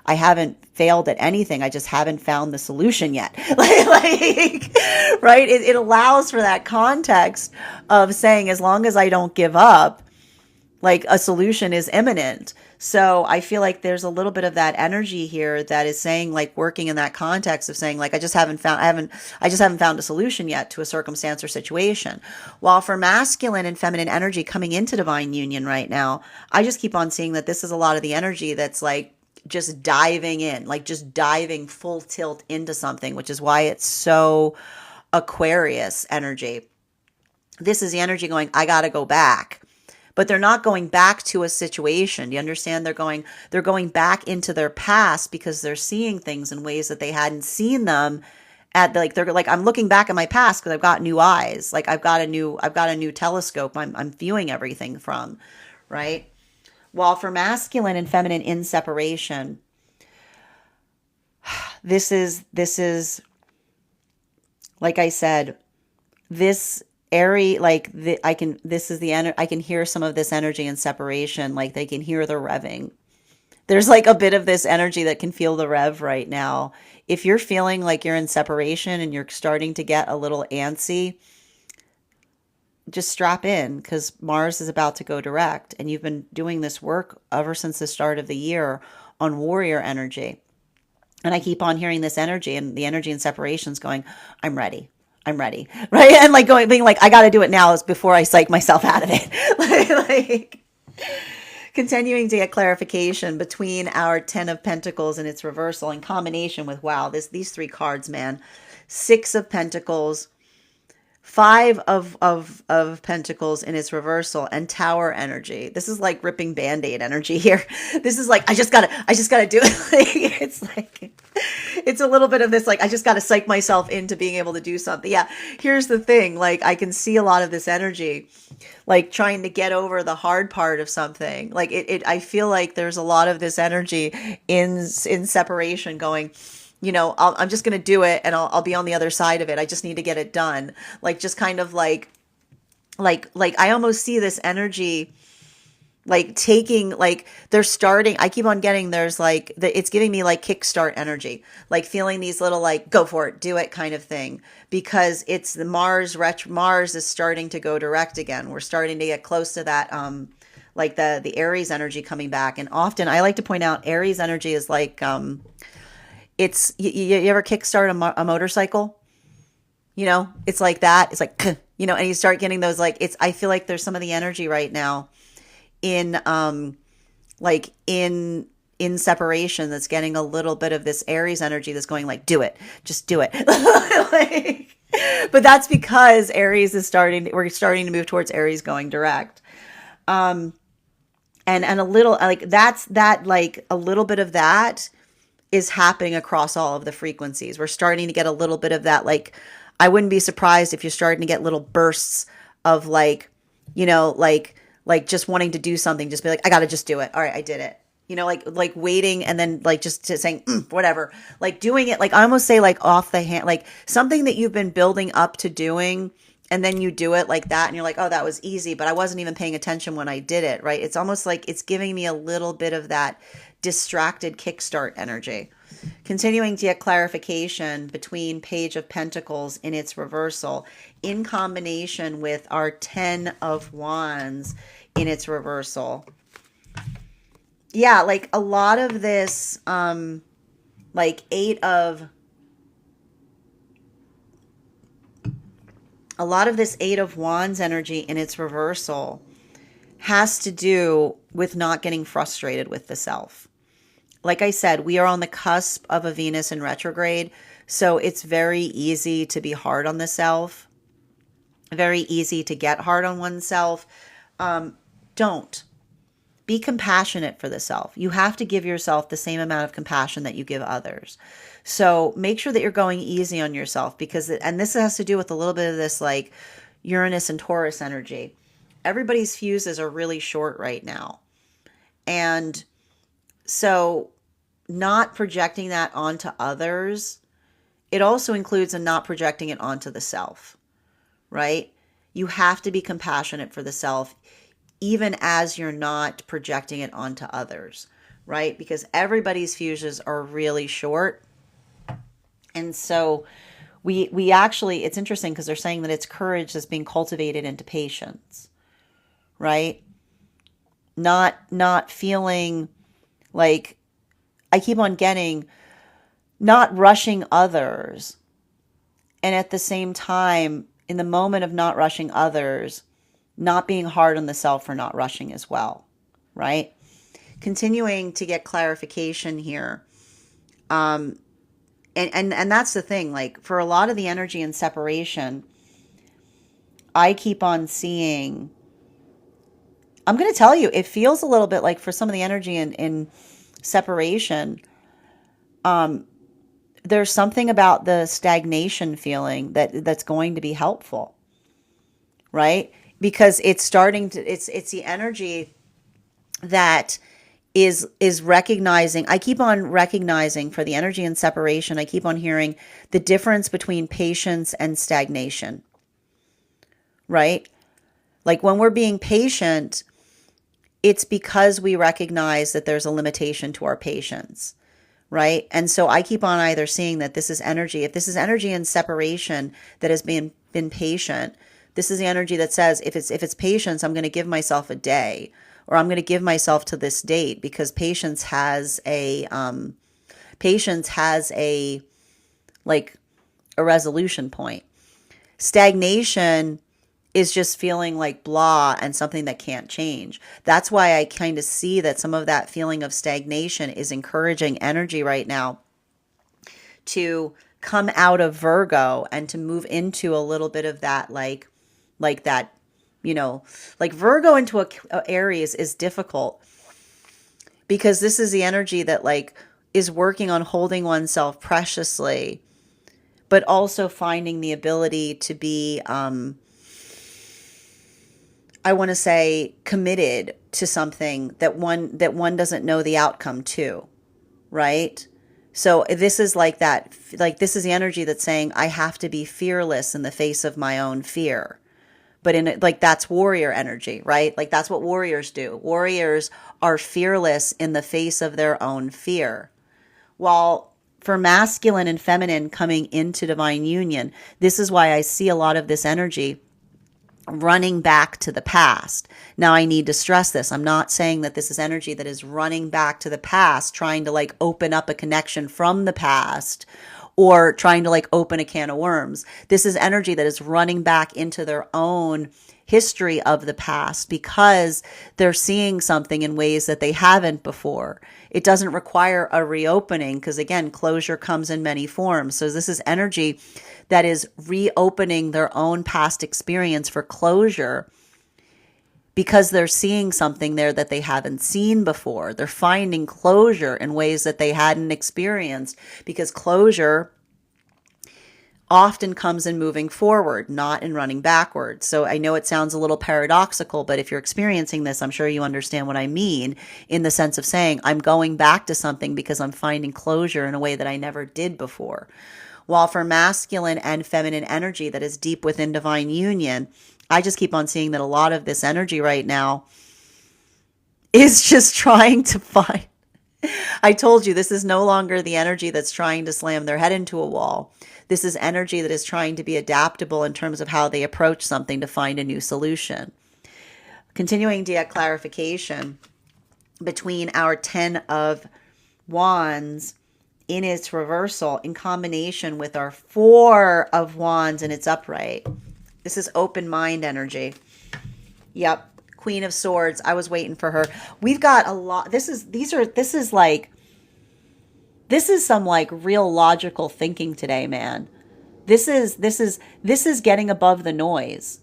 haven't failed at anything. I just haven't found the solution yet. Right? It allows for that context of saying, as long as I don't give up, like a solution is imminent. So I feel like there's a little bit of that energy here that is saying, like, working in that context of saying, like, I just haven't found a solution yet to a circumstance or situation. While for masculine and feminine energy coming into divine union right now, I just keep on seeing that this is a lot of the energy that's like just diving in, like just diving full tilt into something, which is why it's so Aquarius energy. This is the energy going, I got to go back. But they're not going back to a situation. Do you understand? They're going back into their past because they're seeing things in ways that they hadn't seen them. at like, they're like, I'm looking back at my past because I've got new eyes. Like I've got a new telescope. I'm viewing everything from, right? While for masculine and feminine in separation, this is like I said, this airy, like this is I can hear some of this energy in separation. Like they can hear the revving. There's like a bit of this energy that can feel the rev right now. If you're feeling like you're in separation and you're starting to get a little antsy, just strap in, because Mars is about to go direct, and you've been doing this work ever since the start of the year on warrior energy. And I keep on hearing this energy, and the energy in separations going, I'm ready. I'm ready. Right. And like going, being like, I got to do it now is before I psych myself out of it. like continuing to get clarification between our 10 of Pentacles and its reversal in combination with, wow, these three cards, man. 6 of Pentacles, 5 of Pentacles in its reversal, and Tower energy. This is like ripping Band-Aid energy here. This is like, I just gotta do it. It's a little bit of this, like, I just gotta psych myself into being able to do something. Yeah, here's the thing. Like, I can see a lot of this energy, like trying to get over the hard part of something. Like I feel like there's a lot of this energy in separation going, I'm just going to do it, and I'll be on the other side of it. I just need to get it done. Like, just kind of like I almost see this energy, like taking, like they're starting, I keep on getting, there's like, it's giving me like kickstart energy, like feeling these little, like, go for it, do it kind of thing, because it's the Mars is starting to go direct again. We're starting to get close to that, like the Aries energy coming back. And often I like to point out Aries energy is like, it's, you ever kickstart a motorcycle? It's like that. It's like, and you start getting those, like, I feel like there's some of the energy right now in, like in separation that's getting a little bit of this Aries energy that's going like, do it, just do it. Like, but that's because Aries we're starting to move towards Aries going direct. And a little, like, like a little bit of that is happening across all of the frequencies. We're starting to get a little bit of that. Like, I wouldn't be surprised if you're starting to get little bursts of like, like just wanting to do something, just be like, I got to just do it. All right, I did it. Like waiting, and then like just saying, whatever, like doing it. Like, I almost say like off the hand, like something that you've been building up to doing, and then you do it like that, and you're like, oh, that was easy, but I wasn't even paying attention when I did it, right? It's almost like it's giving me a little bit of that distracted kickstart energy. Continuing to get clarification between Page of Pentacles in its reversal in combination with our 10 of Wands in its reversal. Yeah, like a lot of this, like a lot of this 8 of Wands energy in its reversal has to do with not getting frustrated with the self. Like I said, we are on the cusp of a Venus in retrograde, so it's very easy to be hard on the self, very easy to get hard on oneself. Don't. Be compassionate for the self. You have to give yourself the same amount of compassion that you give others. So make sure that you're going easy on yourself, because, and this has to do with a little bit of this like Uranus and Taurus energy. Everybody's fuses are really short right now. And so not projecting that onto others, it also includes a not projecting it onto the self, right? You have to be compassionate for the self, even as you're not projecting it onto others, right? Because everybody's fuses are really short. And so we actually, it's interesting because they're saying that it's courage that's being cultivated into patience, right? Not feeling like, I keep on getting, not rushing others. And at the same time, in the moment of not rushing others, not being hard on the self for not rushing as well, right? Continuing to get clarification here. And that's the thing, like for a lot of the energy in separation, I keep on seeing, I'm going to tell you, it feels a little bit like for some of the energy in separation, there's something about the stagnation feeling that's going to be helpful, right? Because it's starting to, it's the energy that is recognizing. I keep on recognizing for the energy and separation. I keep on hearing the difference between patience and stagnation, right? Like when we're being patient, it's because we recognize that there's a limitation to our patience, right? And so I keep on either seeing that this is energy. If this is energy in separation that has been patient, this is the energy that says if it's patience, I'm going to give myself a day, or I'm going to give myself to this date, because patience has a like a resolution point. Stagnation is just feeling like blah and something that can't change. That's why I kind of see that some of that feeling of stagnation is encouraging energy right now to come out of Virgo and to move into a little bit of that like that, like Virgo into a Aries is difficult, because this is the energy that like is working on holding oneself preciously, but also finding the ability to be I want to say committed to something that one doesn't know the outcome to, right? So this is like that, like this is the energy that's saying I have to be fearless in the face of my own fear. But like that's warrior energy, right? Like that's what warriors do. Warriors are fearless in the face of their own fear. While for masculine and feminine coming into divine union, this is why I see a lot of this energy running back to the past. Now, I need to stress this. I'm not saying that this is energy that is running back to the past, trying to like open up a connection from the past, or trying to like open a can of worms. This is energy that is running back into their own history of the past, because they're seeing something in ways that they haven't before. It doesn't require a reopening, because again, closure comes in many forms. So this is energy that is reopening their own past experience for closure, because they're seeing something there that they haven't seen before. They're finding closure in ways that they hadn't experienced, because closure often comes in moving forward, not in running backwards. So I know it sounds a little paradoxical, but if you're experiencing this, I'm sure you understand what I mean, in the sense of saying I'm going back to something because I'm finding closure in a way that I never did before. While for masculine and feminine energy that is deep within divine union, I just keep on seeing that a lot of this energy right now is just trying to find. I told you, this is no longer the energy that's trying to slam their head into a wall. This is energy that is trying to be adaptable in terms of how they approach something to find a new solution. Continuing to get clarification between our 10 of Wands in its reversal in combination with our 4 of Wands in its upright. This is open mind energy. Yep. Queen of Swords. I was waiting for her. We've got a lot. This is some like real logical thinking today, man. This is getting above the noise.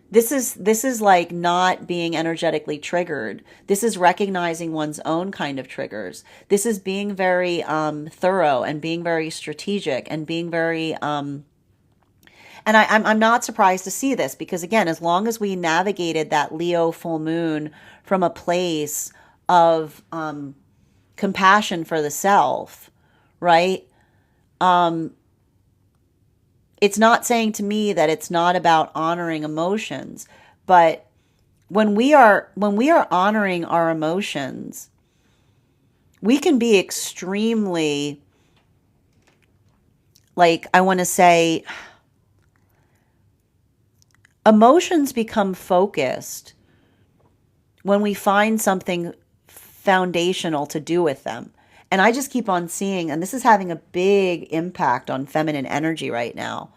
This is like not being energetically triggered. This is recognizing one's own kind of triggers. This is being very thorough and being very strategic and being very and I'm not surprised to see this, because again, as long as we navigated that Leo full moon from a place of compassion for the self, right? It's not saying to me that it's not about honoring emotions, but when we are honoring our emotions, we can be extremely, like, I want to say, emotions become focused when we find something foundational to do with them. And I just keep on seeing, and this is having a big impact on feminine energy right now.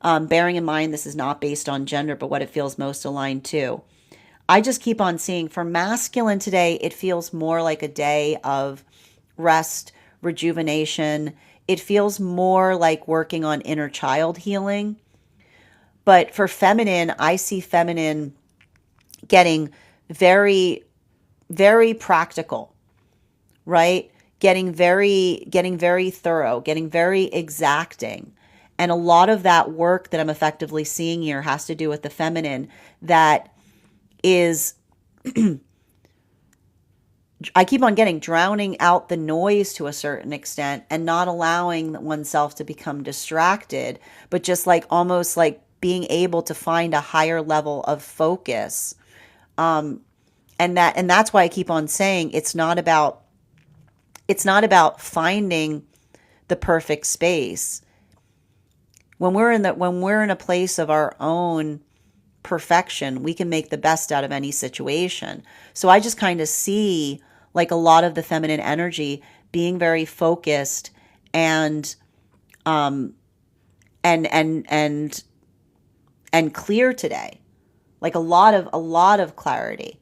Bearing in mind, this is not based on gender, but what it feels most aligned to. I just keep on seeing for masculine today, it feels more like a day of rest, rejuvenation. It feels more like working on inner child healing. But for feminine, I see feminine getting very, very practical, right? getting very thorough, getting very exacting. And a lot of that work that I'm effectively seeing here has to do with the feminine that is, I keep on getting drowning out the noise to a certain extent and not allowing oneself to become distracted, but just like almost like being able to find a higher level of focus. And that's why I keep on saying it's not about finding the perfect space. When we're in a place of our own perfection, we can make the best out of any situation. So I just kind of see like a lot of the feminine energy being very focused and and clear today. Like a lot of clarity.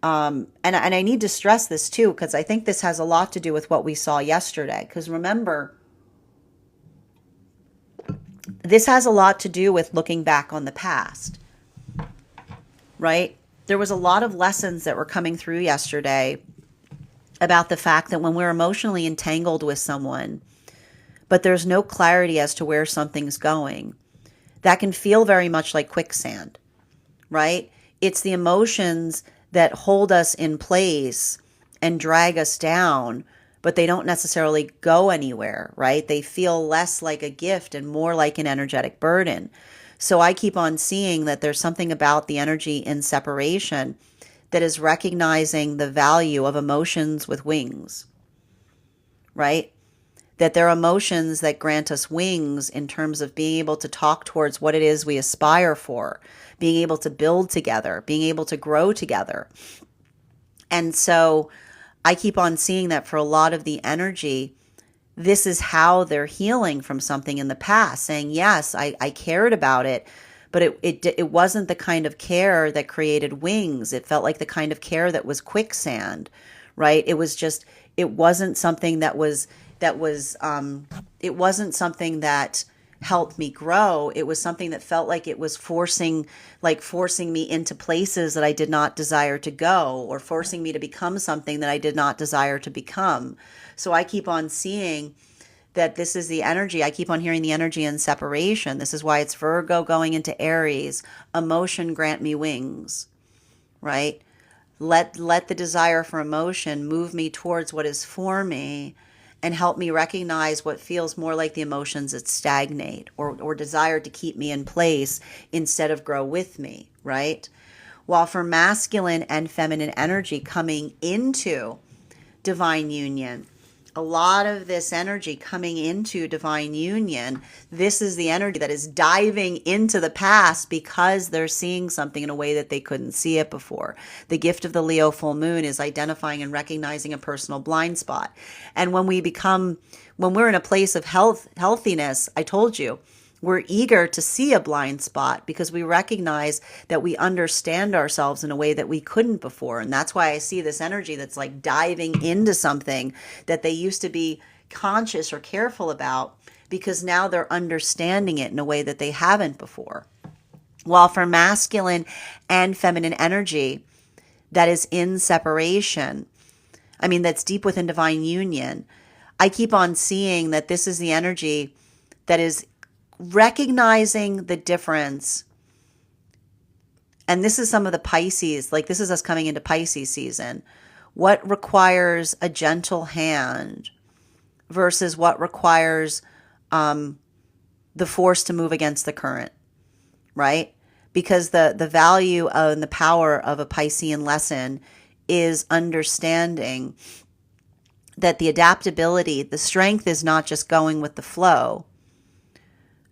And I need to stress this too, because I think this has a lot to do with what we saw yesterday. Because remember, this has a lot to do with looking back on the past, right? There was a lot of lessons that were coming through yesterday about the fact that when we're emotionally entangled with someone, but there's no clarity as to where something's going, that can feel very much like quicksand, right? It's the emotions that hold us in place and drag us down, but they don't necessarily go anywhere, right? They feel less like a gift and more like an energetic burden. So I keep on seeing that there's something about the energy in separation that is recognizing the value of emotions with wings, right? That they're emotions that grant us wings in terms of being able to talk towards what it is we aspire for, being able to build together, being able to grow together. And so I keep on seeing that for a lot of the energy, this is how they're healing from something in the past, saying, yes, I cared about it, but it wasn't the kind of care that created wings. It felt like the kind of care that was quicksand, right? It wasn't something it wasn't something that helped me grow. It was something that felt like it was forcing me into places that I did not desire to go, or forcing me to become something that I did not desire to become. So I keep on seeing that this is the energy. I keep on hearing the energy in separation. This is why it's Virgo going into Aries. Emotion, grant me wings, right? Let the desire for emotion move me towards what is for me, and help me recognize what feels more like the emotions that stagnate or desire to keep me in place instead of grow with me, right? While for masculine and feminine energy coming into divine union, a lot of this energy coming into divine union, this is the energy that is diving into the past because they're seeing something in a way that they couldn't see it before. The gift of the Leo full moon is identifying and recognizing a personal blind spot. And when we're in a place of healthiness, I told you, we're eager to see a blind spot because we recognize that we understand ourselves in a way that we couldn't before. And that's why I see this energy that's like diving into something that they used to be conscious or careful about, because now they're understanding it in a way that they haven't before. While for masculine and feminine energy that is in separation, that's deep within divine union, I keep on seeing that this is the energy that is recognizing the difference. And this is some of the Pisces, like this is us coming into Pisces season. What requires a gentle hand versus what requires the force to move against the current, right? Because the value and the power of a Piscean lesson is understanding that the adaptability, the strength is not just going with the flow.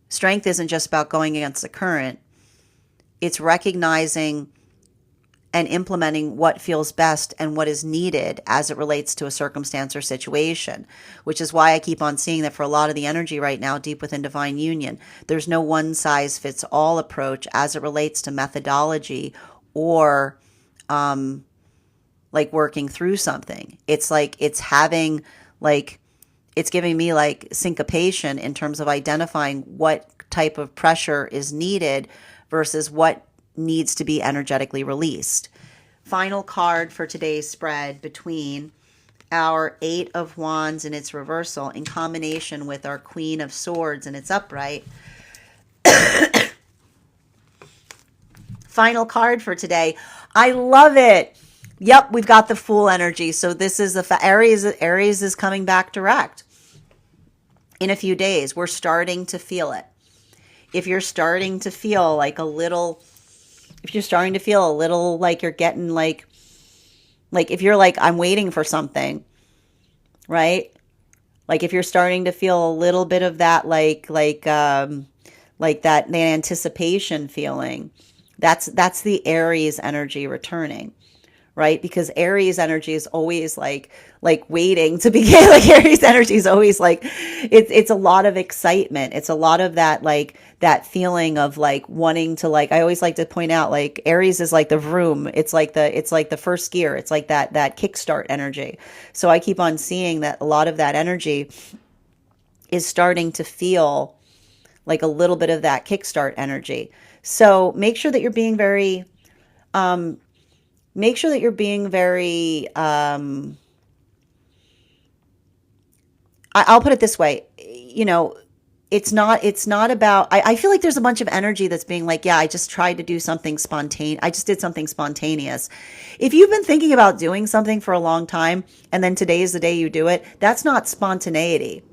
Strength isn't just about going against the current. It's recognizing and implementing what feels best and what is needed as it relates to a circumstance or situation, which is why I keep on seeing that for a lot of the energy right now, deep within divine union, there's no one size fits all approach as it relates to methodology or like working through something. It's like it's giving me like syncopation in terms of identifying what type of pressure is needed versus what needs to be energetically released. Final card for today's spread between our Eight of Wands in its reversal in combination with our Queen of Swords in its upright. Final card for today. I love it. Yep, we've got the Fool energy. So this is the Aries. Aries is coming back direct in a few days. We're starting to feel it. If you're starting to feel like a little, if you're starting to feel a little like you're getting like if you're like, I'm waiting for something, right? Like if you're starting to feel a little bit of that, like that anticipation feeling, that's the Aries energy returning, right? Because Aries energy is always like waiting to begin. Like Aries energy is always like, it's a lot of excitement. It's a lot of that, like that feeling of like wanting to, like, I always like to point out, like Aries is like the vroom. It's like the first gear. It's like that kickstart energy. So I keep on seeing that a lot of that energy is starting to feel like a little bit of that kickstart energy. So make sure that you're being very, I'll put it this way, it's not about, I feel like there's a bunch of energy that's being like, yeah, I just tried to do something spontaneous. I just did something spontaneous. If you've been thinking about doing something for a long time and then today is the day you do it, that's not spontaneity.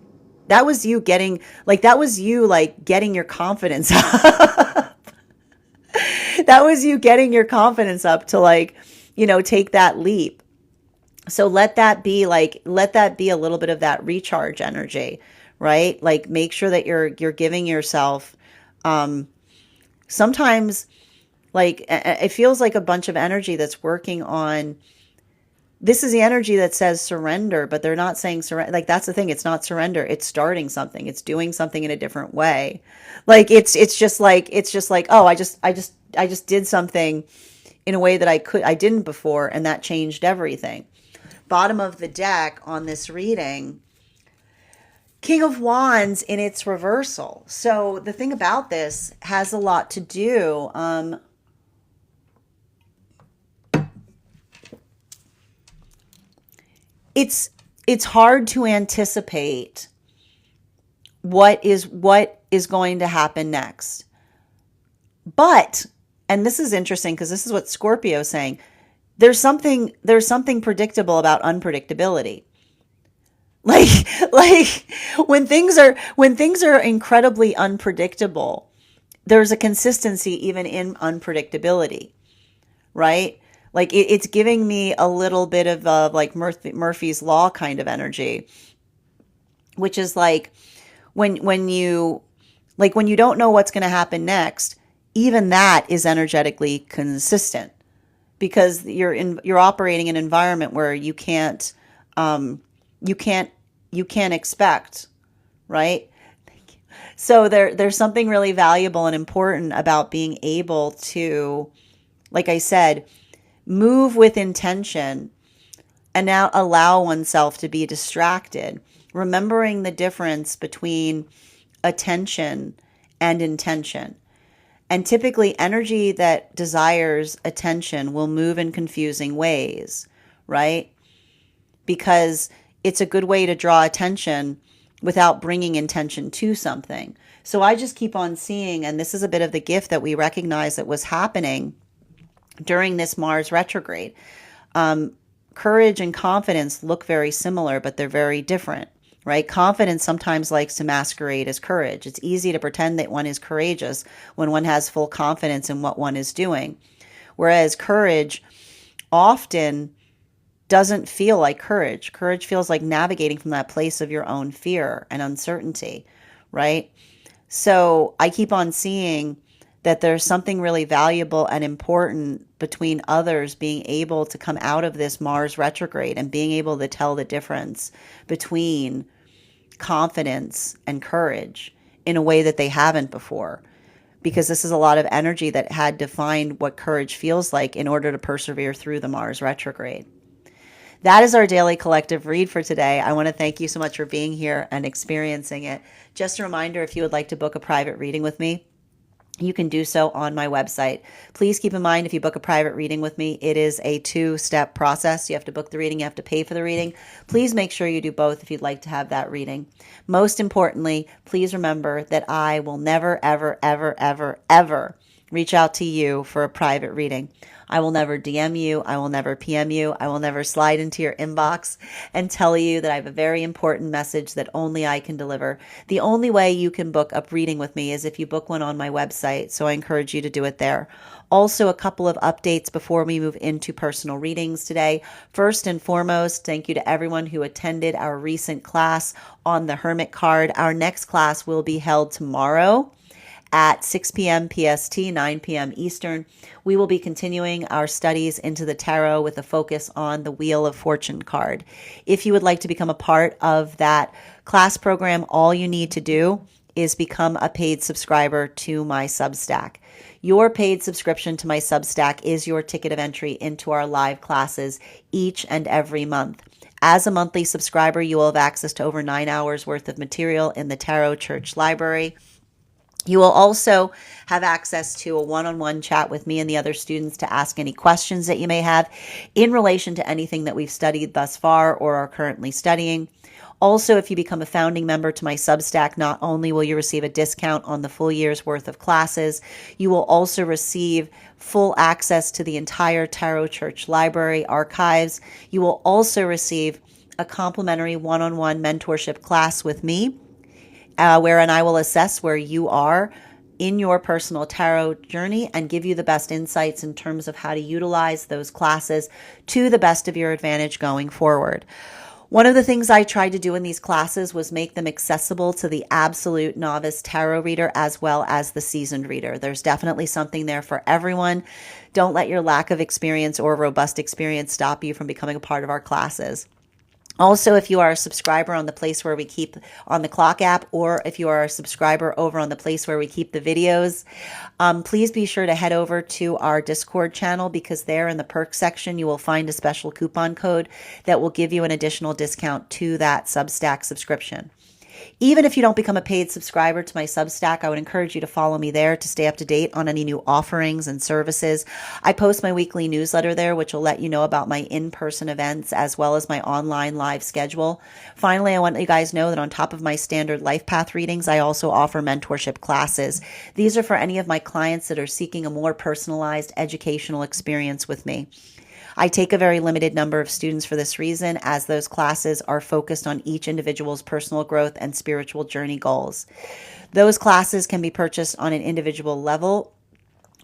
That was you getting your confidence up. That was you getting your confidence up to take that leap. So let that be a little bit of that recharge energy, right? Like make sure that you're giving yourself, sometimes like it feels like a bunch of energy that's working on, this is the energy that says surrender, but they're not saying surrender. Like that's the thing. It's not surrender. It's starting something. It's doing something in a different way. Like it's just like, oh, I just did something in a way that I didn't before. And that changed everything. Bottom of the deck on this reading, King of Wands in its reversal. So the thing about this has a lot to do, it's hard to anticipate what is going to happen next. But, and this is interesting because this is what Scorpio is saying, there's something predictable about unpredictability. Like when things are incredibly unpredictable, there's a consistency even in unpredictability, right? Like it's giving me a little bit of like Murphy's Law kind of energy, which is like when you don't know what's going to happen next, even that is energetically consistent because you're operating in an environment where you can't expect, right? So there's something really valuable and important about being able to, like I said, move with intention and now allow oneself to be distracted, remembering the difference between attention and intention. And typically energy that desires attention will move in confusing ways, right? Because it's a good way to draw attention without bringing intention to something. So I just keep on seeing, and this is a bit of the gift that we recognize that was happening during this Mars retrograde. Courage and confidence look very similar, but they're very different, right? Confidence sometimes likes to masquerade as courage. It's easy to pretend that one is courageous when one has full confidence in what one is doing. Whereas courage often doesn't feel like courage. Courage feels like navigating from that place of your own fear and uncertainty, right? So I keep on seeing that there's something really valuable and important between others being able to come out of this Mars retrograde and being able to tell the difference between confidence and courage in a way that they haven't before. Because this is a lot of energy that had to find what courage feels like in order to persevere through the Mars retrograde. That is our daily collective read for today. I want to thank you so much for being here and experiencing it. Just a reminder, if you would like to book a private reading with me, you can do so on my website. Please keep in mind, if you book a private reading with me, it is a two-step process. You have to book the reading, you have to pay for the reading. Please make sure you do both if you'd like to have that reading. Most importantly, please remember that I will never, ever, ever, ever, ever reach out to you for a private reading. I will never DM you. I will never PM you. I will never slide into your inbox and tell you that I have a very important message that only I can deliver. The only way you can book a reading with me is if you book one on my website, so I encourage you to do it there. Also, a couple of updates before we move into personal readings today. First and foremost, thank you to everyone who attended our recent class on the Hermit card. Our next class will be held tomorrow at 6 p.m. PST, 9 p.m. Eastern. We will be continuing our studies into the tarot with a focus on the Wheel of Fortune card. If you would like to become a part of that class program, all you need to do is become a paid subscriber to my Substack. Your paid subscription to my Substack is your ticket of entry into our live classes each and every month. As a monthly subscriber, you will have access to over 9 hours worth of material in the Tarot Church Library. You will also have access to a one-on-one chat with me and the other students to ask any questions that you may have in relation to anything that we've studied thus far or are currently studying. Also, if you become a founding member to my Substack, not only will you receive a discount on the full year's worth of classes, you will also receive full access to the entire Tarot Church Library archives. You will also receive a complimentary one-on-one mentorship class with me, wherein I will assess where you are in your personal tarot journey and give you the best insights in terms of how to utilize those classes to the best of your advantage going forward. One of the things I tried to do in these classes was make them accessible to the absolute novice tarot reader as well as the seasoned reader. There's definitely something there for everyone. Don't let your lack of experience or robust experience stop you from becoming a part of our classes. Also, if you are a subscriber on the place where we keep on the Clock app, or if you are a subscriber over on the place where we keep the videos, please be sure to head over to our Discord channel, because there in the perks section, you will find a special coupon code that will give you an additional discount to that Substack subscription. Even if you don't become a paid subscriber to my Substack, I would encourage you to follow me there to stay up to date on any new offerings and services. I post my weekly newsletter there, which will let you know about my in-person events as well as my online live schedule. Finally, I want you guys to know that on top of my standard life path readings, I also offer mentorship classes. These are for any of my clients that are seeking a more personalized educational experience with me. I take a very limited number of students for this reason, as those classes are focused on each individual's personal growth and spiritual journey goals. Those classes can be purchased on an individual level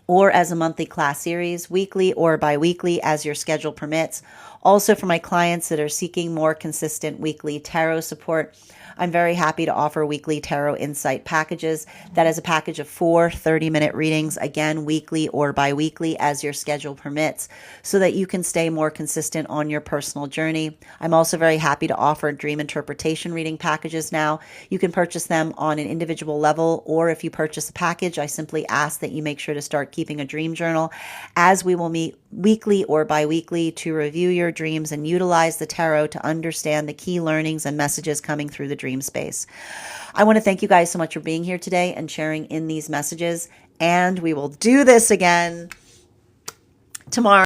or as a monthly class series, weekly or bi-weekly as your schedule permits. Also, for my clients that are seeking more consistent weekly tarot support, I'm very happy to offer weekly tarot insight packages. That is a package of 4 30-minute readings, again, weekly or bi-weekly as your schedule permits, so that you can stay more consistent on your personal journey. I'm also very happy to offer dream interpretation reading packages now. You can purchase them on an individual level, or if you purchase a package, I simply ask that you make sure to start keeping a dream journal, as we will meet weekly or bi-weekly to review your dreams and utilize the tarot to understand the key learnings and messages coming through the dream space. I want to thank you guys so much for being here today and sharing in these messages, and we will do this again tomorrow.